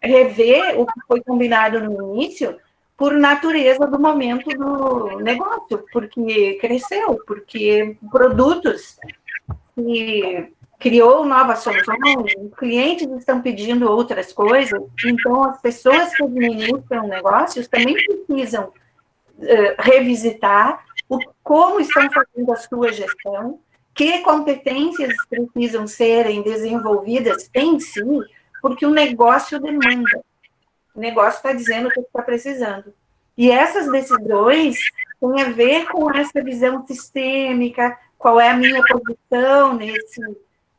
rever o que foi combinado no início, por natureza do momento do negócio, porque cresceu, porque produtos que criou novas soluções, os clientes estão pedindo outras coisas, então as pessoas que administram negócios também precisam revisitar como estão fazendo a sua gestão, que competências precisam serem desenvolvidas em si, porque o negócio demanda. O negócio está dizendo o que está precisando. E essas decisões têm a ver com essa visão sistêmica, qual é a minha posição nesse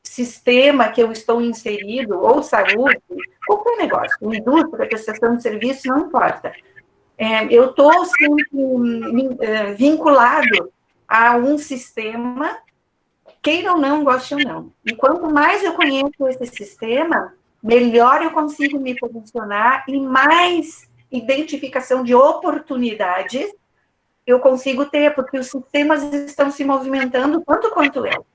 sistema que eu estou inserido, ou saúde, qualquer negócio, indústria, prestação de serviço, não importa. Eu estou sempre vinculado a um sistema, queira ou não, goste ou não. E quanto mais eu conheço esse sistema, melhor eu consigo me posicionar e mais identificação de oportunidades eu consigo ter, porque os sistemas estão se movimentando tanto quanto eu.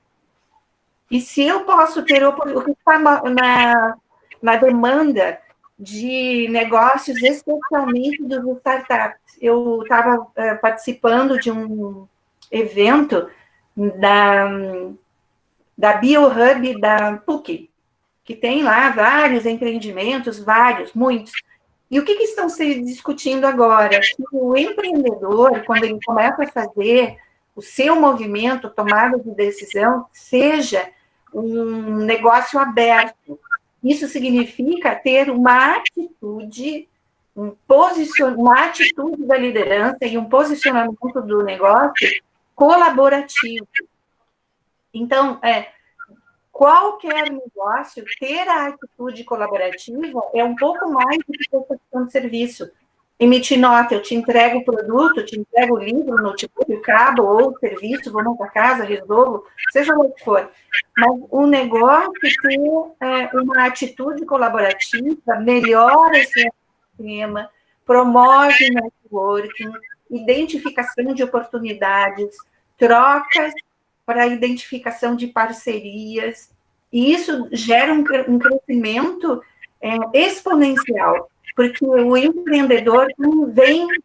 E se eu posso ter o que está na demanda de negócios, especialmente dos startups. Eu estava participando de um evento da BioHub da PUC, que tem lá vários empreendimentos, muitos. E o que estão se discutindo agora? Que o empreendedor, quando ele começa a fazer o seu movimento, tomada de decisão, seja um negócio aberto. Isso significa ter uma atitude, uma atitude da liderança e um posicionamento do negócio colaborativo. Então, qualquer negócio, ter a atitude colaborativa é um pouco mais do que prestação de serviço. Emitir nota, eu te entrego o produto, te entrego o livro, o notebook, o cabo ou o serviço, vou na tua casa, resolvo, seja o que for. Mas o negócio ter uma atitude colaborativa melhora esse sistema, promove networking, identificação de oportunidades, trocas para identificação de parcerias, e isso gera um crescimento exponencial, porque o empreendedor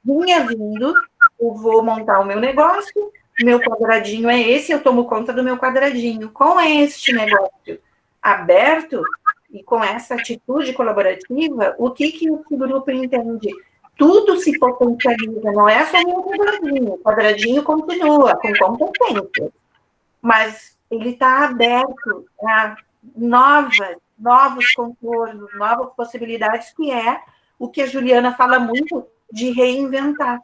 vinha vindo, eu vou montar o meu negócio, meu quadradinho é esse, eu tomo conta do meu quadradinho. Com este negócio aberto e com essa atitude colaborativa, o que esse grupo entende? Tudo se potencializa, não é só o quadradinho continua com competência, mas ele está aberto a novos contornos, novas possibilidades, que é o que a Juliana fala muito de reinventar.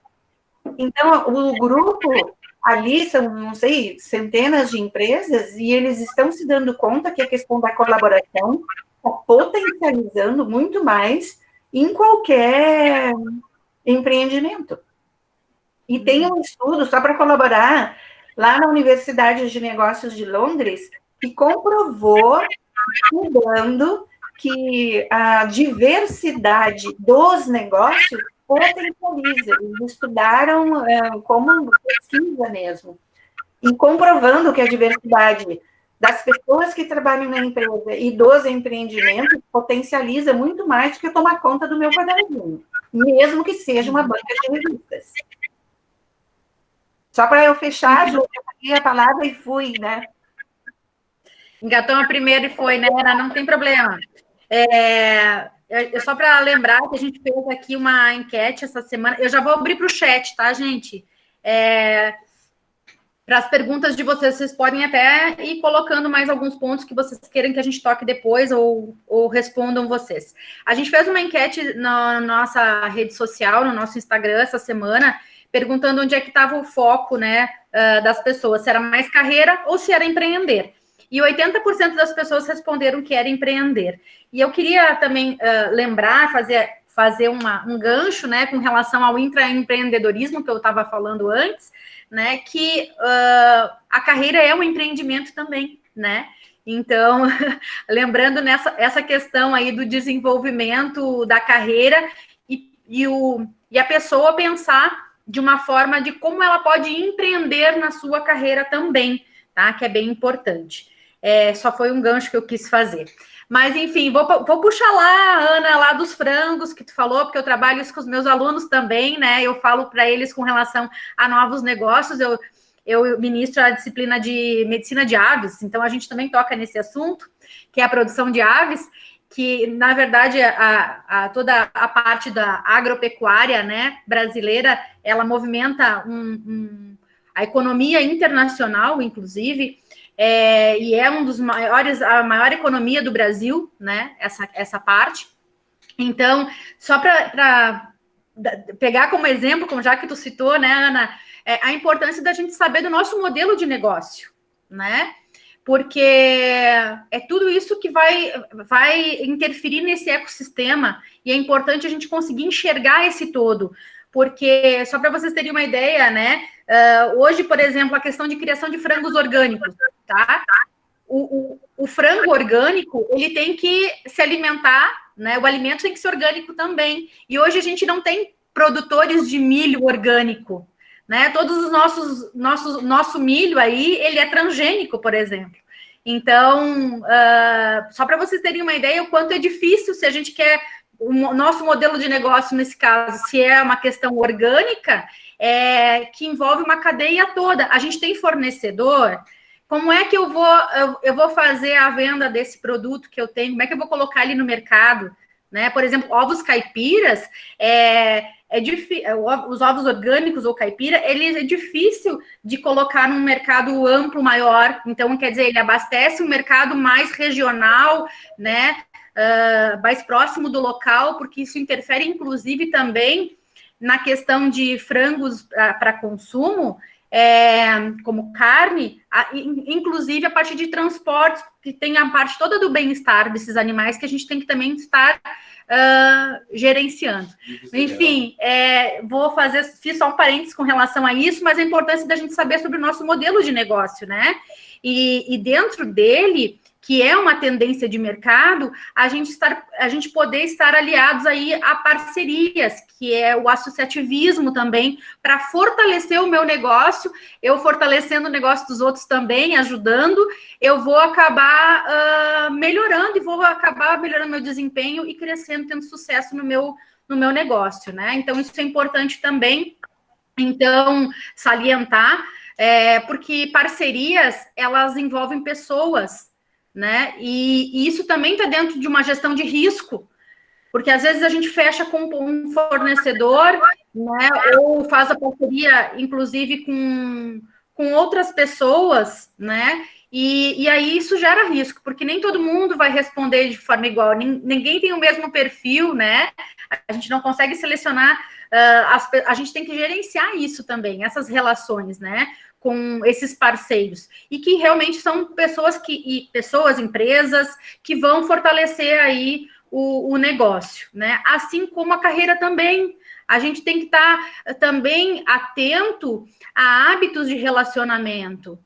Então, o grupo ali são, não sei, centenas de empresas, e eles estão se dando conta que a questão da colaboração está potencializando muito mais em qualquer empreendimento. E tem um estudo, só para colaborar, lá na Universidade de Negócios de Londres, que comprovou, estudando, que a diversidade dos negócios potencializa. Eles estudaram como pesquisa mesmo, e comprovando que a diversidade das pessoas que trabalham na empresa e dos empreendimentos potencializa muito mais do que tomar conta do meu quadradinho, mesmo que seja uma banca de revistas. Só para eu fechar, Ju, eu peguei a palavra e fui, né? Engatou a primeira e foi, né? Não tem problema. Só para lembrar que a gente fez aqui uma enquete essa semana. Eu já vou abrir para o chat, tá, gente? Para as perguntas de vocês podem até ir colocando mais alguns pontos que vocês queiram que a gente toque depois ou respondam vocês. A gente fez uma enquete na nossa rede social, no nosso Instagram, essa semana, perguntando onde é que estava o foco, né, das pessoas, se era mais carreira ou se era empreender. E 80% das pessoas responderam que era empreender. E eu queria também lembrar, fazer um gancho, né, com relação ao intraempreendedorismo que eu estava falando antes, né, que a carreira é um empreendimento também, né? Então, lembrando essa questão aí do desenvolvimento da carreira e a pessoa pensar de uma forma de como ela pode empreender na sua carreira também, tá? Que é bem importante. Só foi um gancho que eu quis fazer. Mas, enfim, vou puxar lá, Ana, lá dos frangos que tu falou, porque eu trabalho isso com os meus alunos também, né? Eu falo para eles com relação a novos negócios. Eu ministro a disciplina de medicina de aves, então a gente também toca nesse assunto, que é a produção de aves, que, na verdade, toda a parte da agropecuária, né, brasileira, ela movimenta a economia internacional, inclusive, e é um dos maiores, a maior economia do Brasil, né, essa parte. Então, só para pegar como exemplo, como já que tu citou, né, Ana, a importância da gente saber do nosso modelo de negócio, né? Porque é tudo isso que vai interferir nesse ecossistema e é importante a gente conseguir enxergar esse todo. Porque, só para vocês terem uma ideia, né? Hoje, por exemplo, a questão de criação de frangos orgânicos, tá? O frango orgânico, ele tem que se alimentar, né? O alimento tem que ser orgânico também. E hoje a gente não tem produtores de milho orgânico, né? Todos os nosso milho aí, ele é transgênico, por exemplo. Então, só para vocês terem uma ideia, o quanto é difícil se a gente quer o nosso modelo de negócio, nesse caso, se é uma questão orgânica, que envolve uma cadeia toda. A gente tem fornecedor. Como é que eu vou fazer a venda desse produto que eu tenho? Como é que eu vou colocar ele no mercado? Né? Por exemplo, ovos caipiras, os ovos orgânicos ou caipira, eles é difícil de colocar num mercado amplo, maior. Então, quer dizer, ele abastece um mercado mais regional, né? Mais próximo do local, porque isso interfere, inclusive, também na questão de frangos para consumo, como carne, inclusive a parte de transportes, que tem a parte toda do bem-estar desses animais que a gente tem que também estar gerenciando. Enfim, fiz só um parênteses com relação a isso, mas a importância da gente saber sobre o nosso modelo de negócio, né? E dentro dele, que é uma tendência de mercado, a gente poder estar aliados aí a parcerias, que é o associativismo também, para fortalecer o meu negócio, eu fortalecendo o negócio dos outros também, ajudando, eu vou acabar melhorando e vou acabar melhorando meu desempenho e crescendo, tendo sucesso no meu negócio, né? Então, isso é importante também, então, salientar, porque parcerias, elas envolvem pessoas, né? E isso também está dentro de uma gestão de risco, porque às vezes a gente fecha com um fornecedor, né? Ou faz a parceria, inclusive, com outras pessoas, né? E aí isso gera risco, porque nem todo mundo vai responder de forma igual, ninguém tem o mesmo perfil, né? A gente não consegue selecionar, a gente tem que gerenciar isso também, essas relações, né? Com esses parceiros, e que realmente são pessoas, empresas, que vão fortalecer aí o negócio, né? Assim como a carreira também. A gente tem que estar também atento a hábitos de relacionamento.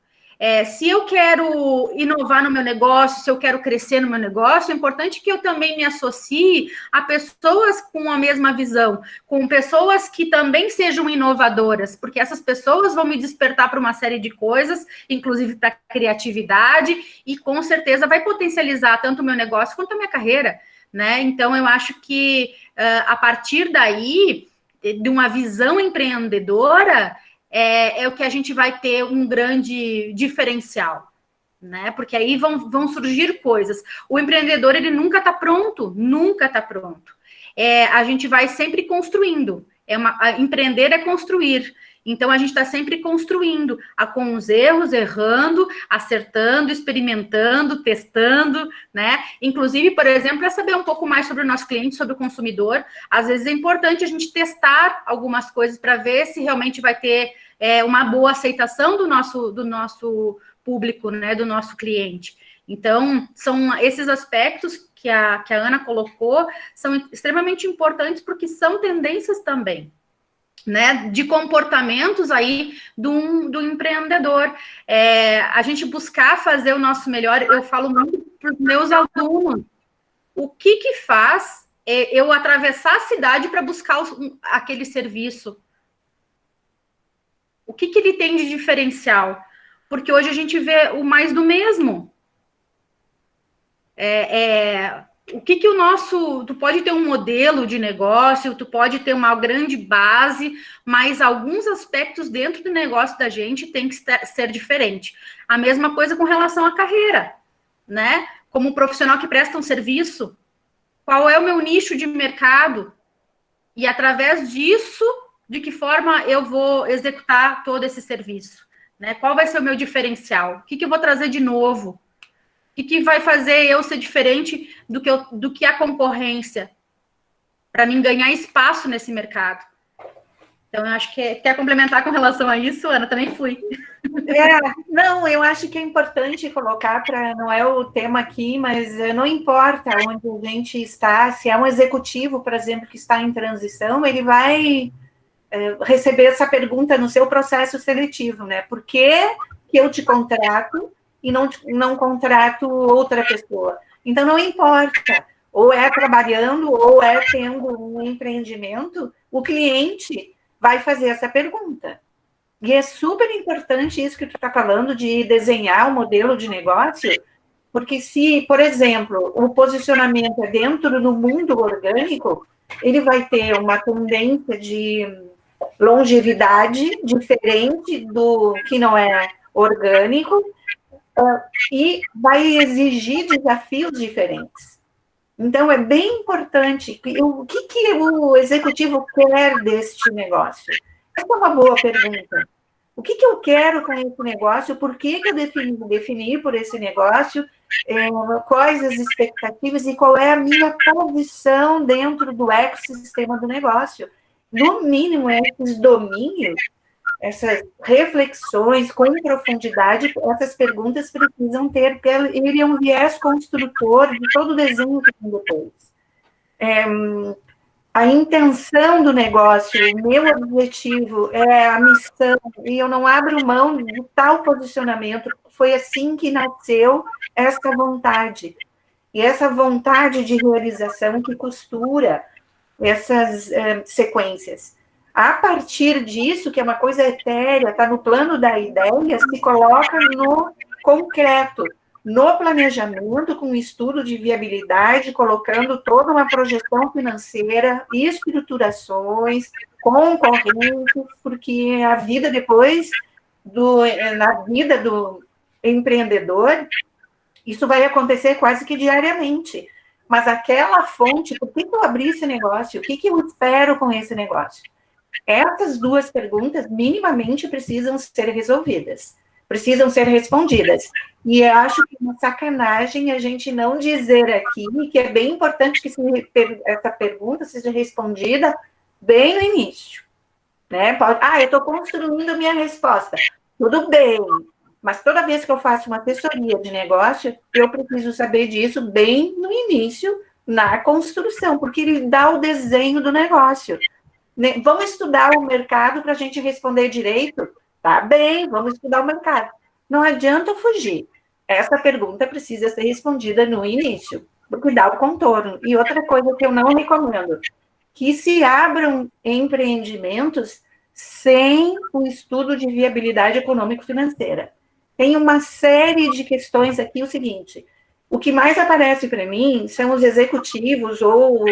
Se eu quero inovar no meu negócio, se eu quero crescer no meu negócio, é importante que eu também me associe a pessoas com a mesma visão, com pessoas que também sejam inovadoras, porque essas pessoas vão me despertar para uma série de coisas, inclusive para criatividade, e com certeza vai potencializar tanto o meu negócio quanto a minha carreira, né? Então, eu acho que a partir daí, de uma visão empreendedora, é o que a gente vai ter um grande diferencial. né? Porque aí vão surgir coisas. O empreendedor, ele nunca está pronto, nunca está pronto. A gente vai sempre construindo. Empreender é construir. Então, a gente está sempre construindo, com os erros, errando, acertando, experimentando, testando, né? Inclusive, por exemplo, para saber um pouco mais sobre o nosso cliente, sobre o consumidor, às vezes é importante a gente testar algumas coisas para ver se realmente vai ter uma boa aceitação do nosso público, né? Do nosso cliente. Então, são esses aspectos que a Ana colocou, são extremamente importantes porque são tendências também, né, de comportamentos aí do empreendedor. A gente buscar fazer o nosso melhor, eu falo muito para os meus alunos, o que faz eu atravessar a cidade para buscar aquele serviço? O que ele tem de diferencial? Porque hoje a gente vê o mais do mesmo. O que tu pode ter um modelo de negócio, tu pode ter uma grande base, mas alguns aspectos dentro do negócio da gente tem que ser diferente. A mesma coisa com relação à carreira, né? Como profissional que presta um serviço, qual é o meu nicho de mercado? E através disso, de que forma eu vou executar todo esse serviço, né? Qual vai ser o meu diferencial? O que eu vou trazer de novo? O que vai fazer eu ser diferente do que a concorrência, para mim ganhar espaço nesse mercado? Então, eu acho que quer complementar com relação a isso, Ana? Também fui. Não, eu acho que é importante colocar, não é o tema aqui, mas não importa onde a gente está, se é um executivo, por exemplo, que está em transição, ele vai receber essa pergunta no seu processo seletivo, né? Por que eu te contrato e não contrato outra pessoa? Então, não importa, ou é trabalhando, ou é tendo um empreendimento, o cliente vai fazer essa pergunta. E é super importante isso que tu está falando, de desenhar um modelo de negócio, porque se, por exemplo, o posicionamento é dentro do mundo orgânico, ele vai ter uma tendência de longevidade diferente do que não é orgânico, e vai exigir desafios diferentes. Então, é bem importante. O que o executivo quer deste negócio? Essa é uma boa pergunta. O que eu quero com esse negócio? Por que eu defini por esse negócio? Quais as expectativas e qual é a minha posição dentro do ecossistema do negócio? No mínimo, esses domínios, essas reflexões com profundidade, essas perguntas precisam ter, porque ele é um viés construtor de todo o desenho que tem depois. A intenção do negócio, o meu objetivo, a missão, e eu não abro mão de tal posicionamento. Foi assim que nasceu essa vontade. E essa vontade de realização que costura essas sequências. A partir disso, que é uma coisa etérea, está no plano da ideia, se coloca no concreto, no planejamento, com estudo de viabilidade, colocando toda uma projeção financeira, estruturações, concorrentes, porque a vida depois, na vida do empreendedor, isso vai acontecer quase que diariamente. Mas aquela fonte, por que eu abri esse negócio? O que eu espero com esse negócio? Essas duas perguntas, minimamente, precisam ser resolvidas, precisam ser respondidas. E eu acho que é uma sacanagem a gente não dizer aqui que é bem importante que essa pergunta seja respondida bem no início. Né? Eu estou construindo a minha resposta. Tudo bem, mas toda vez que eu faço uma assessoria de negócio, eu preciso saber disso bem no início, na construção, porque ele dá o desenho do negócio. Vamos estudar o mercado para a gente responder direito? Tá bem, vamos estudar o mercado. Não adianta fugir. Essa pergunta precisa ser respondida no início, porque dá o contorno. E outra coisa que eu não recomendo, que se abram empreendimentos sem o estudo de viabilidade econômico-financeira. Tem uma série de questões aqui, o seguinte, o que mais aparece para mim são os executivos ou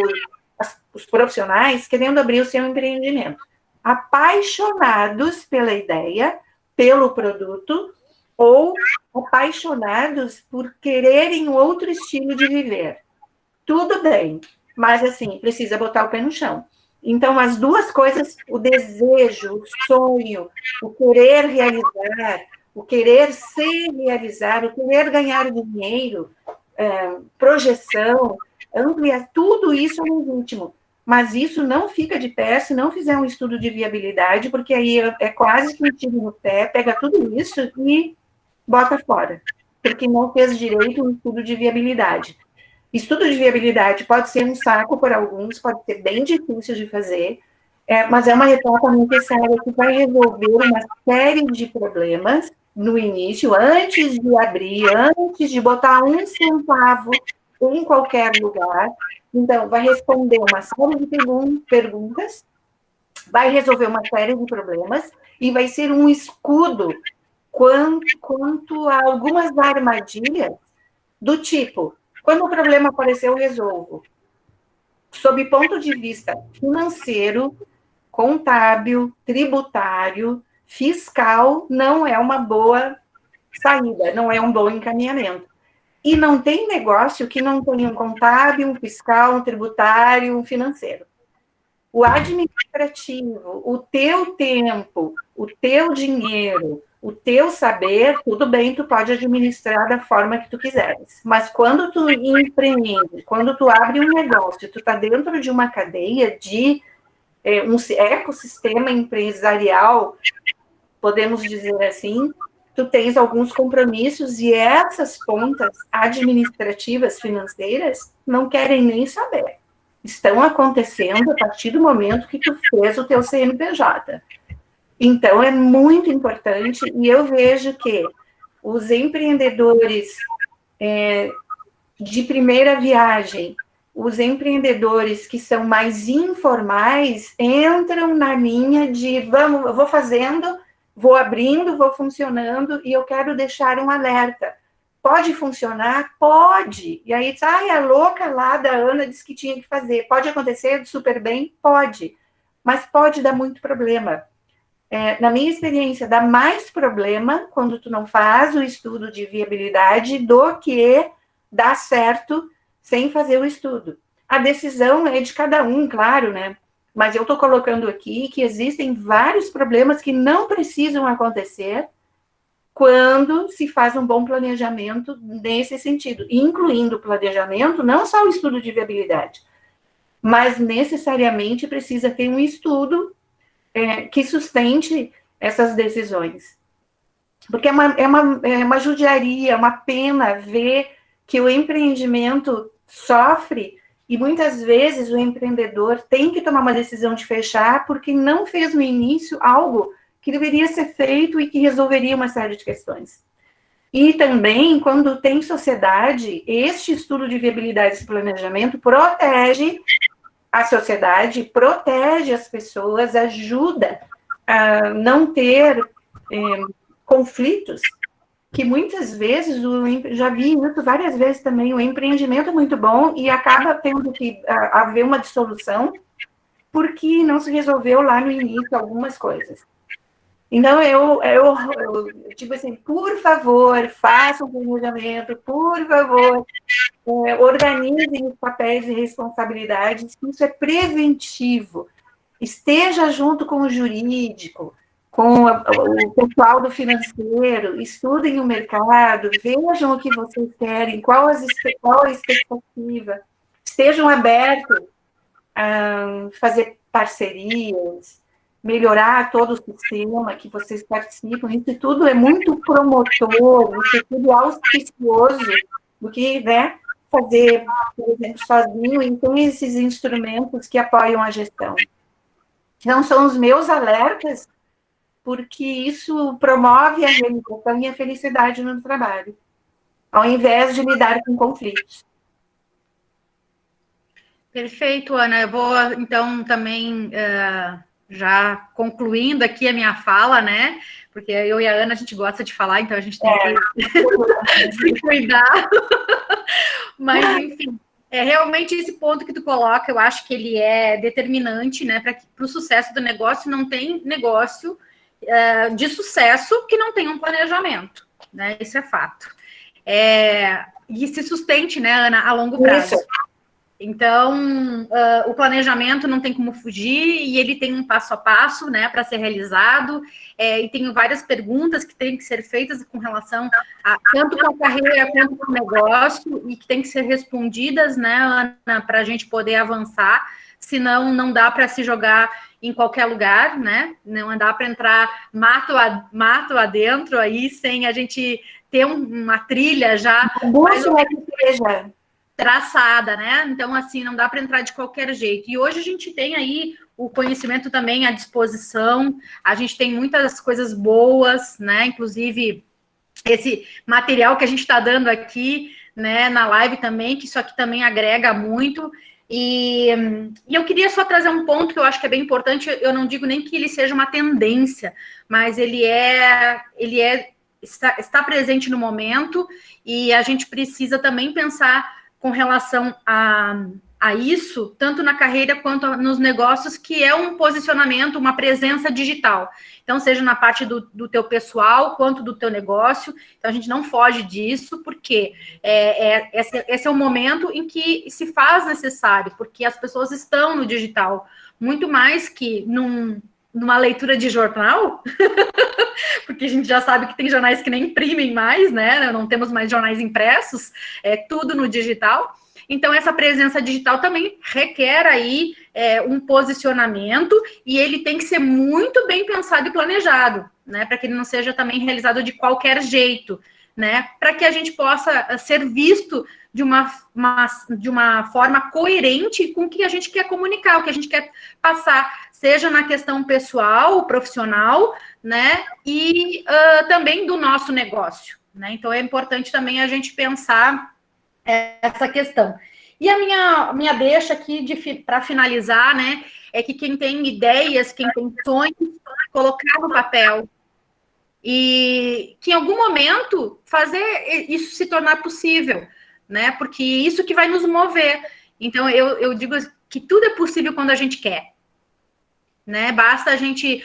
os profissionais querendo abrir o seu empreendimento, apaixonados pela ideia, pelo produto, ou apaixonados por quererem outro estilo de viver. Tudo bem, mas assim, precisa botar o pé no chão. Então, as duas coisas, o desejo, o sonho, o querer realizar, o querer se realizar, o querer ganhar dinheiro, projeção, ampliar, tudo isso é legítimo. Mas isso não fica de pé se não fizer um estudo de viabilidade, porque aí é quase que um tiro no pé, pega tudo isso e bota fora, porque não fez direito um estudo de viabilidade. Estudo de viabilidade pode ser um saco para alguns, pode ser bem difícil de fazer, mas é uma etapa necessária que vai resolver uma série de problemas no início, antes de abrir, antes de botar um centavo em qualquer lugar. Então, vai responder uma série de perguntas, vai resolver uma série de problemas e vai ser um escudo quanto a algumas armadilhas do tipo, quando o problema apareceu, eu resolvo. Sob ponto de vista financeiro, contábil, tributário, fiscal, não é uma boa saída, não é um bom encaminhamento. E não tem negócio que não tenha um contábil, um fiscal, um tributário, um financeiro. O administrativo, o teu tempo, o teu dinheiro, o teu saber, tudo bem, tu pode administrar da forma que tu quiseres. Mas quando tu empreende, quando tu abre um negócio, tu está dentro de uma cadeia de um ecossistema empresarial, podemos dizer assim, tu tens alguns compromissos e essas pontas administrativas, financeiras, não querem nem saber. Estão acontecendo a partir do momento que tu fez o teu CNPJ. Então, é muito importante, e eu vejo que os empreendedores de primeira viagem, os empreendedores que são mais informais, entram na linha de, eu vou fazendo, vou abrindo, vou funcionando, e eu quero deixar um alerta. Pode funcionar? Pode. E aí, a louca lá da Ana disse que tinha que fazer. Pode acontecer super bem? Pode. Mas pode dar muito problema. Na minha experiência, dá mais problema quando tu não faz o estudo de viabilidade do que dá certo sem fazer o estudo. A decisão é de cada um, claro, né? Mas eu estou colocando aqui que existem vários problemas que não precisam acontecer quando se faz um bom planejamento nesse sentido, incluindo o planejamento, não só o estudo de viabilidade, mas necessariamente precisa ter um estudo que sustente essas decisões. Porque é uma judiaria, uma pena ver que o empreendimento sofre e muitas vezes o empreendedor tem que tomar uma decisão de fechar porque não fez no início algo que deveria ser feito e que resolveria uma série de questões. E também, quando tem sociedade, este estudo de viabilidade e planejamento protege a sociedade, protege as pessoas, ajuda a não ter conflitos, que muitas vezes, já vi isso várias vezes também, o empreendimento é muito bom e acaba tendo que haver uma dissolução porque não se resolveu lá no início algumas coisas. Então, eu tipo assim, por favor, façam um planejamento, por favor, organizem os papéis e responsabilidades, isso é preventivo. Esteja junto com o jurídico, com o pessoal do financeiro, estudem o mercado, vejam o que vocês querem, qual a expectativa, estejam abertos a fazer parcerias, melhorar todo o sistema que vocês participam, isso tudo é muito promotor, isso tudo é auspicioso do que, né, fazer, por exemplo, sozinho, e tem esses instrumentos que apoiam a gestão. Então, são os meus alertas, porque isso promove a realização e a felicidade no trabalho, ao invés de lidar com conflitos. Perfeito, Ana. Eu vou, então, também, já concluindo aqui a minha fala, né? Porque eu e a Ana, a gente gosta de falar, então a gente tem que se cuidar. Mas, enfim, realmente esse ponto que tu coloca, eu acho que ele é determinante, né? Para o sucesso do negócio. Não tem negócio de sucesso que não tenha um planejamento. né? Isso é fato. E se sustente, né, Ana, a longo prazo. Isso. Então, o planejamento não tem como fugir e ele tem um passo a passo, né, para ser realizado. E tem várias perguntas que têm que ser feitas com relação a tanto com a carreira quanto com o negócio e que têm que ser respondidas, né, Ana, para a gente poder avançar. Senão, não dá para se jogar em qualquer lugar, né? Não dá para entrar mato adentro aí sem a gente ter uma trilha já traçada, né? Então, assim, não dá para entrar de qualquer jeito. E hoje a gente tem aí o conhecimento também à disposição, a gente tem muitas coisas boas, né? Inclusive, esse material que a gente está dando aqui, né, na live também, que isso aqui também agrega muito. E eu queria só trazer um ponto que eu acho que é bem importante. Eu não digo nem que ele seja uma tendência, mas ele está presente no momento e a gente precisa também pensar com relação a isso, tanto na carreira quanto nos negócios, que é um posicionamento, uma presença digital. Então, seja na parte do teu pessoal, quanto do teu negócio. Então, a gente não foge disso, porque esse é o momento em que se faz necessário, porque as pessoas estão no digital, muito mais que numa leitura de jornal, porque a gente já sabe que tem jornais que nem imprimem mais, né? Não temos mais jornais impressos, é tudo no digital. Então, essa presença digital também requer aí um posicionamento e ele tem que ser muito bem pensado e planejado, né? Para que ele não seja também realizado de qualquer jeito, né? Para que a gente possa ser visto de uma forma coerente com o que a gente quer comunicar, o que a gente quer passar, seja na questão pessoal, profissional, né? E também do nosso negócio, né? Então, é importante também a gente pensar essa questão. E a minha deixa aqui para finalizar, né, é que quem tem ideias, quem tem sonhos, colocar no papel e que em algum momento fazer isso se tornar possível, né, porque isso que vai nos mover. Então, eu digo que tudo é possível quando a gente quer, né, basta a gente...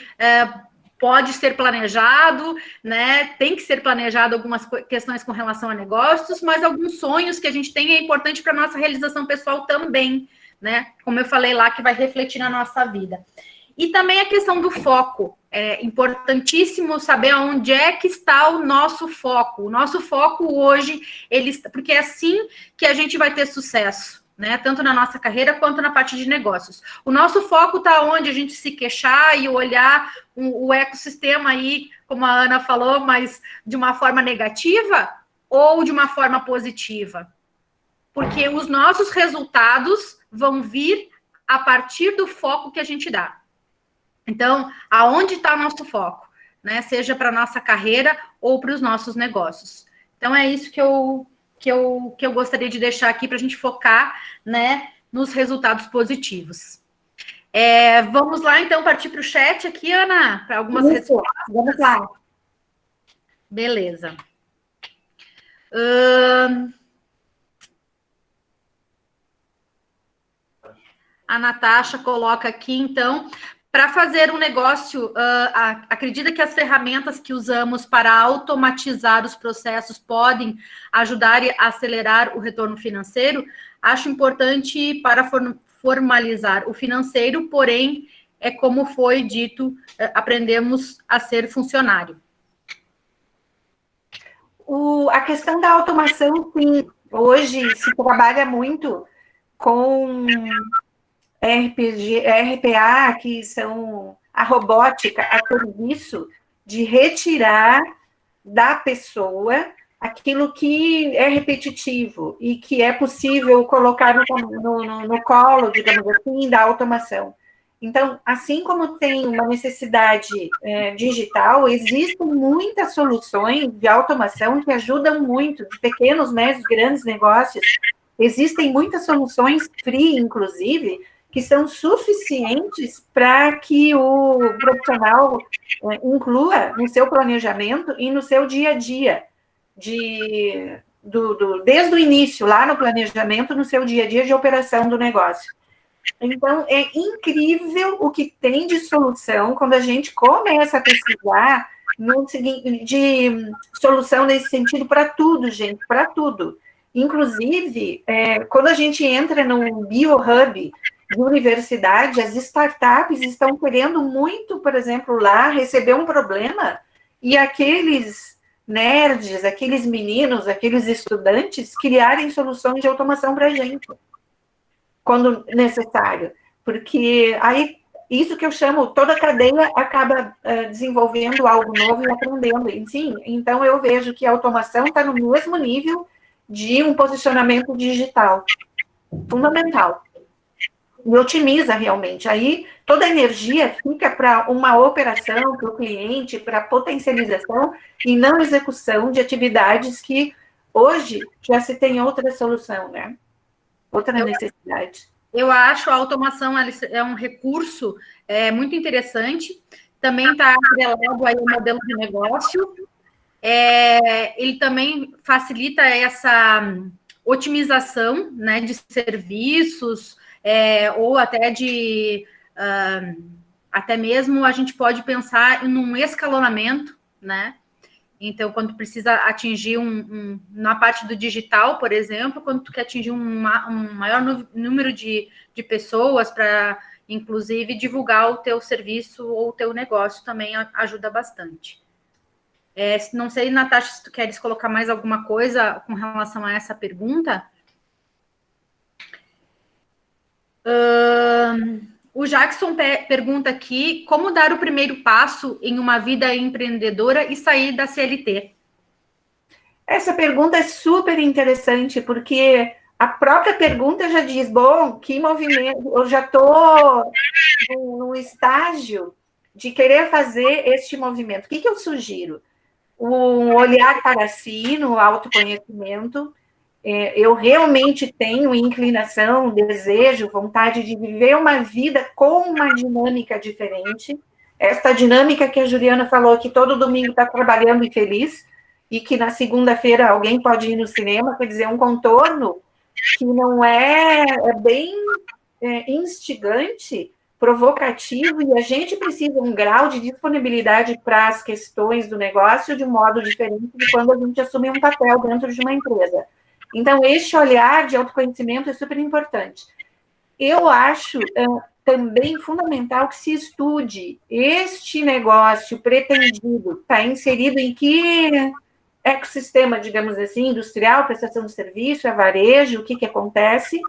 pode ser planejado, né? Tem que ser planejado algumas questões com relação a negócios, mas alguns sonhos que a gente tem é importante para a nossa realização pessoal também, né? Como eu falei lá, que vai refletir na nossa vida. E também a questão do foco. É importantíssimo saber onde é que está o nosso foco. O nosso foco hoje, porque é assim que a gente vai ter sucesso, né? Tanto na nossa carreira quanto na parte de negócios. O nosso foco está onde a gente se queixar e olhar o ecossistema aí, como a Ana falou, mas de uma forma negativa ou de uma forma positiva. Porque os nossos resultados vão vir a partir do foco que a gente dá. Então, aonde está o nosso foco, né? Seja para a nossa carreira ou para os nossos negócios. Então, é isso que eu gostaria de deixar aqui para a gente focar, né, nos resultados positivos. Vamos lá, então, partir para o chat aqui, Ana, para algumas respostas. Vamos lá. Beleza. A Natasha coloca aqui, então... Para fazer um negócio, acredita que as ferramentas que usamos para automatizar os processos podem ajudar a acelerar o retorno financeiro? Acho importante para formalizar o financeiro, porém, como foi dito, aprendemos a ser funcionário. A questão da automação, sim, hoje se trabalha muito com... RPA, que são a robótica, a serviço de retirar da pessoa aquilo que é repetitivo e que é possível colocar no colo, digamos assim, da automação. Então, assim como tem uma necessidade digital, existem muitas soluções de automação que ajudam muito, de pequenos, médios, grandes negócios. Existem muitas soluções free, inclusive, que são suficientes para que o profissional inclua no seu planejamento e no seu dia a dia, desde o início, lá no planejamento, no seu dia a dia de operação do negócio. Então, é incrível o que tem de solução quando a gente começa a pesquisar no seguinte, de solução nesse sentido para tudo, gente, para tudo. Inclusive, quando a gente entra num BioHub de universidade, as startups estão querendo muito, por exemplo, lá receber um problema e aqueles nerds, aqueles meninos, aqueles estudantes criarem soluções de automação para a gente, quando necessário. Porque aí, isso que eu chamo, toda a cadeia acaba desenvolvendo algo novo e aprendendo. Sim, então eu vejo que a automação está no mesmo nível de um posicionamento digital. Fundamental. E otimiza realmente. Aí toda a energia fica para uma operação, para o cliente, para potencialização e não execução de atividades que hoje já se tem outra solução, né? Outra necessidade. Eu acho a automação é um recurso muito interessante. Também está atrelado aí ao modelo de negócio. Ele também facilita essa otimização, né, de serviços, ou até até mesmo a gente pode pensar em um escalonamento, né? Então, quando precisa atingir na parte do digital, por exemplo, quando tu quer atingir um maior número de pessoas para, inclusive, divulgar o teu serviço ou o teu negócio também ajuda bastante. Não sei, Natasha, se tu queres colocar mais alguma coisa com relação a essa pergunta. O Jackson pergunta aqui, como dar o primeiro passo em uma vida empreendedora e sair da CLT? Essa pergunta é super interessante, porque a própria pergunta já diz, bom, que movimento, eu já estou no estágio de querer fazer este movimento. O que eu sugiro? Um olhar para si, no autoconhecimento. Eu realmente tenho inclinação, desejo, vontade de viver uma vida com uma dinâmica diferente. Esta dinâmica que a Juliana falou, que todo domingo está trabalhando e feliz, e que na segunda-feira alguém pode ir no cinema, quer dizer, um contorno que não é bem instigante, provocativo, e a gente precisa de um grau de disponibilidade para as questões do negócio de um modo diferente de quando a gente assume um papel dentro de uma empresa. Então, este olhar de autoconhecimento é super importante. Eu acho também fundamental que se estude este negócio pretendido, está inserido em que ecossistema, digamos assim, industrial, prestação de serviço, varejo, o que acontece,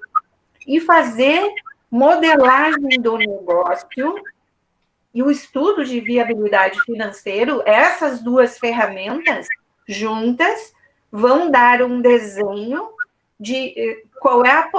e fazer modelagem do negócio e o estudo de viabilidade financeira, essas duas ferramentas juntas vão dar um desenho de qual é a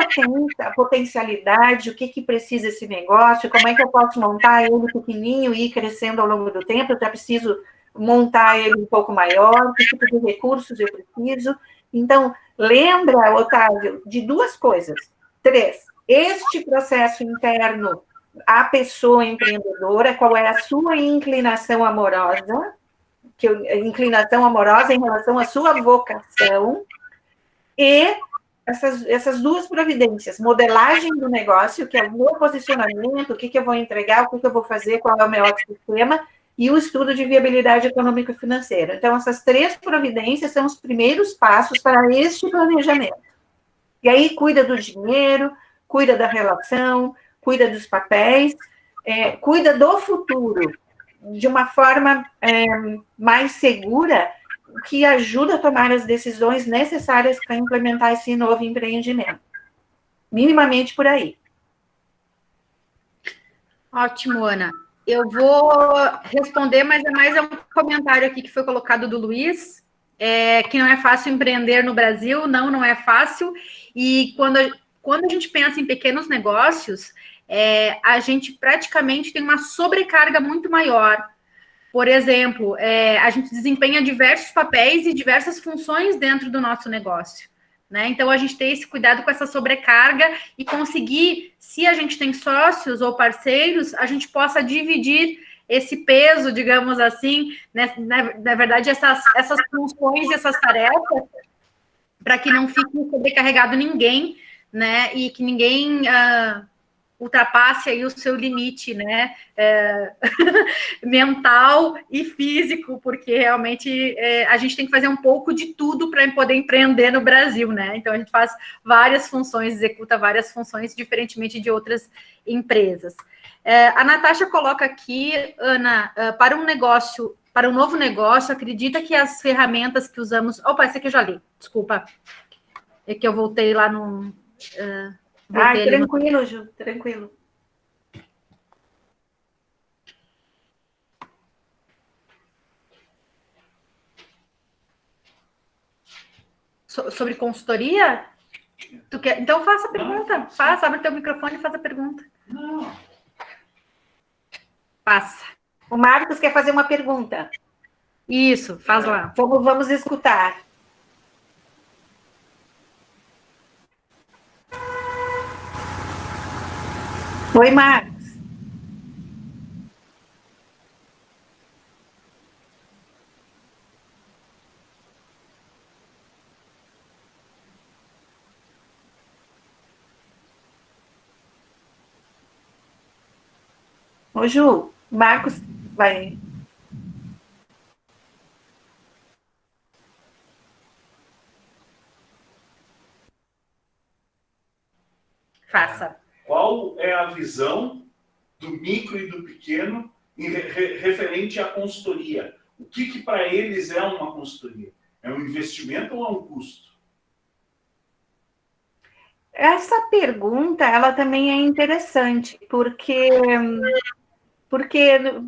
potencialidade, o que precisa esse negócio, como é que eu posso montar ele pequenininho e ir crescendo ao longo do tempo, eu já preciso montar ele um pouco maior, que tipo de recursos eu preciso. Então, lembra, Otávio, de duas coisas. 3, este processo interno, a pessoa empreendedora, qual é a sua inclinação amorosa, inclinação amorosa em relação à sua vocação, e essas duas providências, modelagem do negócio, que é o meu posicionamento, o que eu vou entregar, o que eu vou fazer, qual é o meu ecossistema, e o estudo de viabilidade econômica e financeira. Então, essas 3 providências são os primeiros passos para este planejamento. E aí, cuida do dinheiro, cuida da relação, cuida dos papéis, cuida do futuro, de uma forma mais segura, que ajuda a tomar as decisões necessárias para implementar esse novo empreendimento. Minimamente por aí. Ótimo, Ana. Eu vou responder, mas é um comentário aqui que foi colocado do Luiz, que não é fácil empreender no Brasil, não é fácil, e quando a gente pensa em pequenos negócios, a gente praticamente tem uma sobrecarga muito maior. Por exemplo, a gente desempenha diversos papéis e diversas funções dentro do nosso negócio, né? Então, a gente tem esse cuidado com essa sobrecarga e conseguir, se a gente tem sócios ou parceiros, a gente possa dividir esse peso, digamos assim, né? Na verdade, essas funções e essas tarefas, para que não fique sobrecarregado ninguém, né? E que ninguém ultrapasse aí o seu limite, né, mental e físico, porque realmente a gente tem que fazer um pouco de tudo para poder empreender no Brasil, né? Então a gente faz várias funções, executa várias funções, diferentemente de outras empresas. A Natasha coloca aqui, Ana, para um novo negócio, acredita que as ferramentas que usamos... Opa, essa aqui eu já li, desculpa. É que eu voltei lá no... tranquilo, Ju, tranquilo. Sobre consultoria? Tu quer? Então faça a pergunta. Abre teu microfone e faz a pergunta. Não. Passa. O Marcos quer fazer uma pergunta. Isso, faz lá. Vamos escutar. Oi, Marcos. Ô, Ju, Marcos vai... Faça. Qual é a visão do micro e do pequeno referente à consultoria? O que para eles é uma consultoria? É um investimento ou é um custo? Essa pergunta, ela também é interessante, porque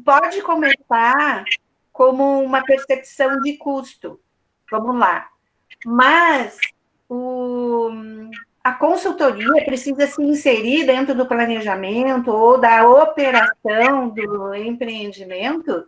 pode começar como uma percepção de custo. Vamos lá. Mas a consultoria precisa se inserir dentro do planejamento ou da operação do empreendimento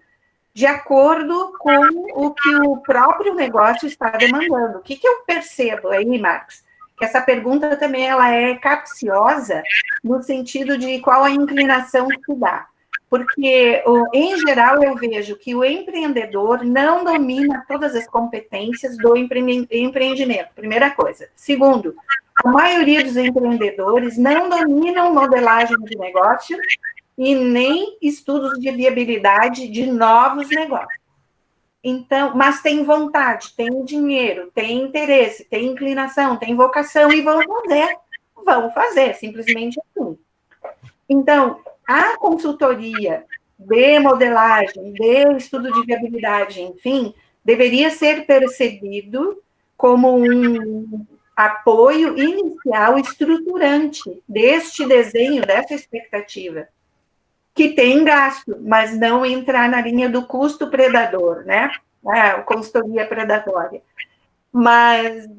de acordo com o que o próprio negócio está demandando. O que eu percebo aí, Marcos? Que essa pergunta também ela é capciosa no sentido de qual a inclinação que se dá. Porque, em geral, eu vejo que o empreendedor não domina todas as competências do empreendimento, primeira coisa. Segundo, a maioria dos empreendedores não dominam modelagem de negócio e nem estudos de viabilidade de novos negócios. Então, mas tem vontade, tem dinheiro, tem interesse, tem inclinação, tem vocação e vão fazer, simplesmente assim. Então, a consultoria de modelagem, de estudo de viabilidade, enfim, deveria ser percebido como um apoio inicial estruturante deste desenho, dessa expectativa, que tem gasto, mas não entrar na linha do custo predador, né? Consultoria predatória. Mas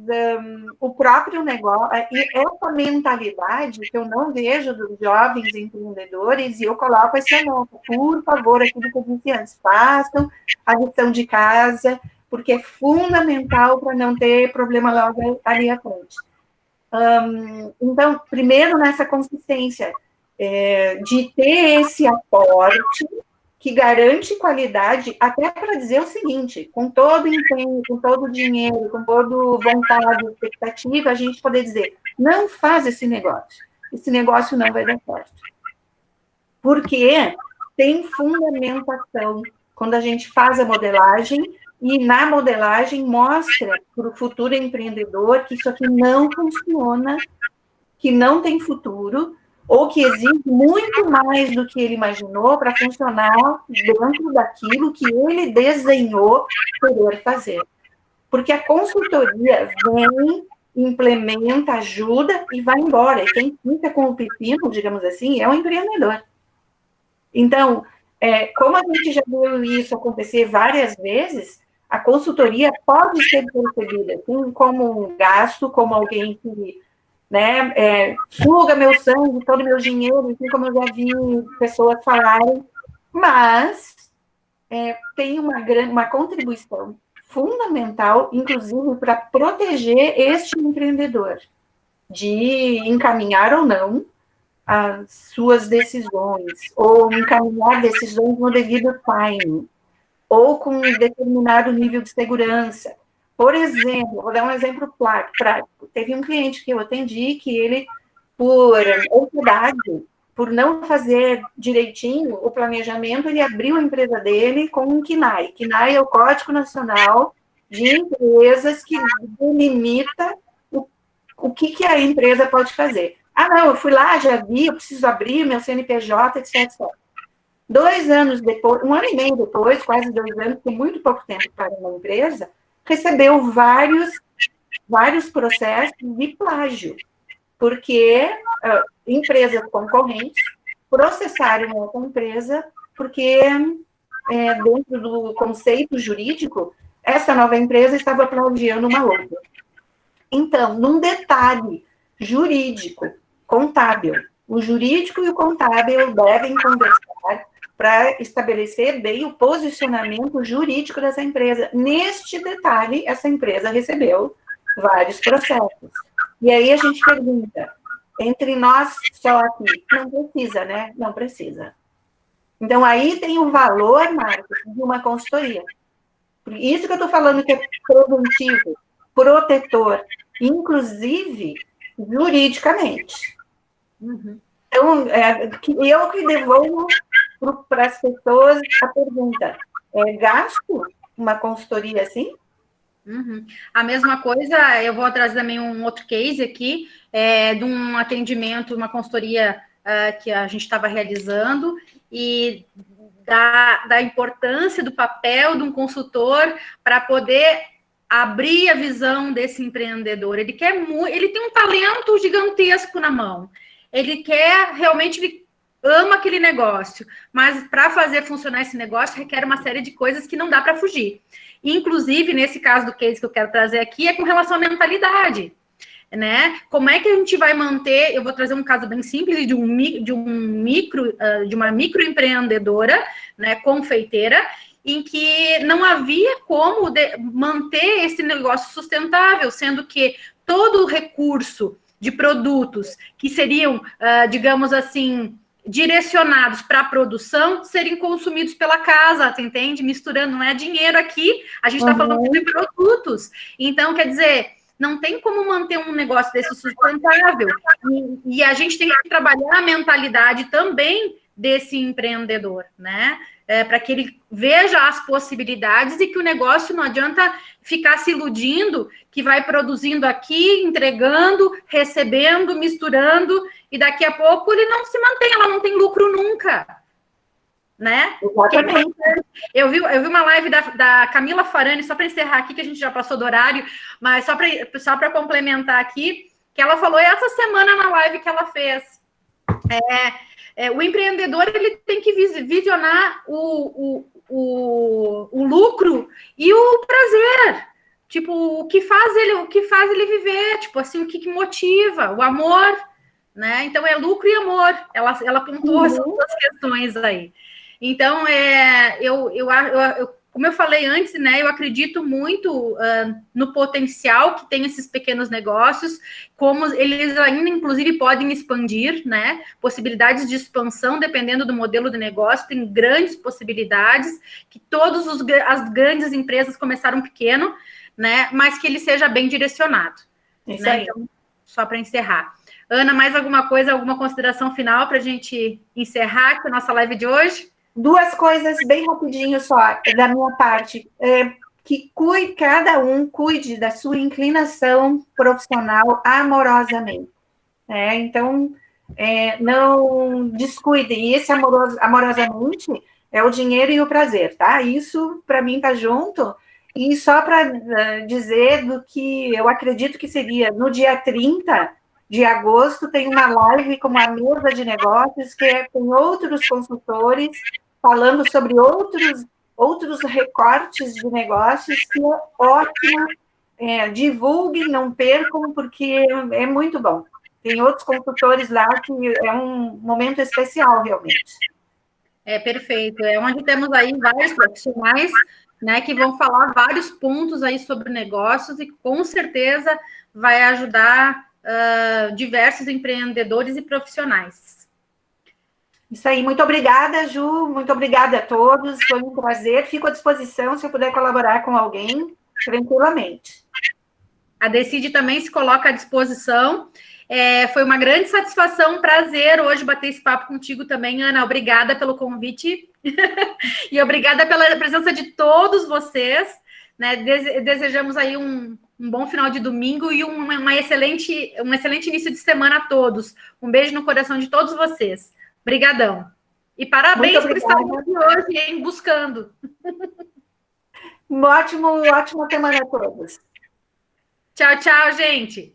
o próprio negócio, e essa mentalidade que eu não vejo dos jovens empreendedores, e eu coloco essa nota, por favor, aquilo que eu disse antes, façam a lição de casa, porque é fundamental para não ter problema logo ali à frente. Então, primeiro, nessa consistência, de ter esse aporte que garante qualidade, até para dizer o seguinte, com todo empenho, com todo dinheiro, com toda vontade, expectativa, a gente poder dizer, não faz esse negócio não vai dar certo. Porque tem fundamentação quando a gente faz a modelagem, e na modelagem mostra para o futuro empreendedor que isso aqui não funciona, que não tem futuro, ou que exige muito mais do que ele imaginou para funcionar dentro daquilo que ele desenhou poder fazer. Porque a consultoria vem, implementa, ajuda e vai embora. E quem fica com o pepino, digamos assim, é o empreendedor. Então, como a gente já viu isso acontecer várias vezes, a consultoria pode ser percebida assim, como um gasto, como alguém que suga meu sangue, todo meu dinheiro, assim como eu já vi pessoas falarem, mas tem uma contribuição fundamental, inclusive, para proteger este empreendedor de encaminhar ou não as suas decisões, ou encaminhar decisões no devido time, ou com um determinado nível de segurança. Por exemplo, vou dar um exemplo prático. Teve um cliente que eu atendi que ele, por por não fazer direitinho o planejamento, ele abriu a empresa dele com um CNAE. CNAE é o Código Nacional de Empresas que delimita o que a empresa pode fazer. Ah, não, eu fui lá, já vi, eu preciso abrir meu CNPJ, etc, etc. 2 anos depois, 1 ano e meio depois, quase 2 anos, que é muito pouco tempo para uma empresa, recebeu vários processos de plágio, porque empresas concorrentes processaram essa empresa, porque dentro do conceito jurídico, essa nova empresa estava plagiando uma outra. Então, num detalhe jurídico, contábil, o jurídico e o contábil devem conversar para estabelecer bem o posicionamento jurídico dessa empresa. Neste detalhe, essa empresa recebeu vários processos. E aí a gente pergunta, entre nós só aqui, não precisa, né? Não precisa. Então, aí tem o valor, Marcos, de uma consultoria. Por isso que eu estou falando que é preventivo, protetor, inclusive juridicamente. Uhum. Então, eu que devolvo para as pessoas a pergunta, gasto uma consultoria assim? Uhum. A mesma coisa, eu vou trazer também um outro case aqui, de um atendimento, uma consultoria que a gente estava realizando, e da importância do papel de um consultor para poder abrir a visão desse empreendedor. Ele tem um talento gigantesco na mão. Ele ama aquele negócio, mas para fazer funcionar esse negócio requer uma série de coisas que não dá para fugir. Inclusive, nesse caso do case que eu quero trazer aqui, é com relação à mentalidade, né? Como é que a gente vai manter? Eu vou trazer um caso bem simples de uma microempreendedora, né, confeiteira, em que não havia como manter esse negócio sustentável, sendo que todo o recurso de produtos que seriam, digamos assim, direcionados para a produção, serem consumidos pela casa, você entende? Misturando, não é dinheiro aqui, a gente está falando de produtos. Então, quer dizer, não tem como manter um negócio desse sustentável. E a gente tem que trabalhar a mentalidade também desse empreendedor, né? Para que ele veja as possibilidades e que o negócio não adianta ficar se iludindo que vai produzindo aqui, entregando, recebendo, misturando, e daqui a pouco ele não se mantém, ela não tem lucro nunca, né? Eu vi uma live da Camila Farani, só para encerrar aqui, que a gente já passou do horário, mas só para complementar aqui, que ela falou essa semana na live que ela fez. O empreendedor, ele tem que visionar o lucro e o prazer. Tipo, o que faz ele viver, tipo assim, o que motiva, o amor, né? Então, é lucro e amor. Ela pontuou essas duas questões aí. Então, como eu falei antes, né, eu acredito muito no potencial que tem esses pequenos negócios, como eles ainda, inclusive, podem expandir, né, possibilidades de expansão, dependendo do modelo de negócio, tem grandes possibilidades, que as grandes empresas começaram pequeno, né, mas que ele seja bem direcionado. Isso, né? aí. Então, só para encerrar. Ana, mais alguma coisa, alguma consideração final para a gente encerrar aqui a nossa live de hoje? 2 coisas bem rapidinho só, da minha parte. Que cada um cuide da sua inclinação profissional amorosamente. Então, não descuide. E esse amorosamente é o dinheiro e o prazer, tá? Isso, para mim, tá junto. E só para dizer do que eu acredito que seria no dia 30 de agosto, tem uma live com uma mesa de negócios que tem outros consultores falando sobre outros recortes de negócios, que é ótimo. Divulguem, não percam, porque é muito bom. Tem outros consultores lá que é um momento especial, realmente. Perfeito. Onde temos aí vários profissionais, né, que vão falar vários pontos aí sobre negócios e com certeza vai ajudar diversos empreendedores e profissionais. Isso aí, muito obrigada, Ju, muito obrigada a todos, foi um prazer, fico à disposição se eu puder colaborar com alguém, tranquilamente. A Decide também se coloca à disposição. Foi uma grande satisfação, um prazer hoje bater esse papo contigo também, Ana. Obrigada pelo convite e obrigada pela presença de todos vocês. Né? Desejamos aí um bom final de domingo e um excelente início de semana a todos. Um beijo no coração de todos vocês. Obrigadão. E parabéns por estar aqui hoje, hein, buscando. Ótima semana a todos. Tchau, tchau, gente.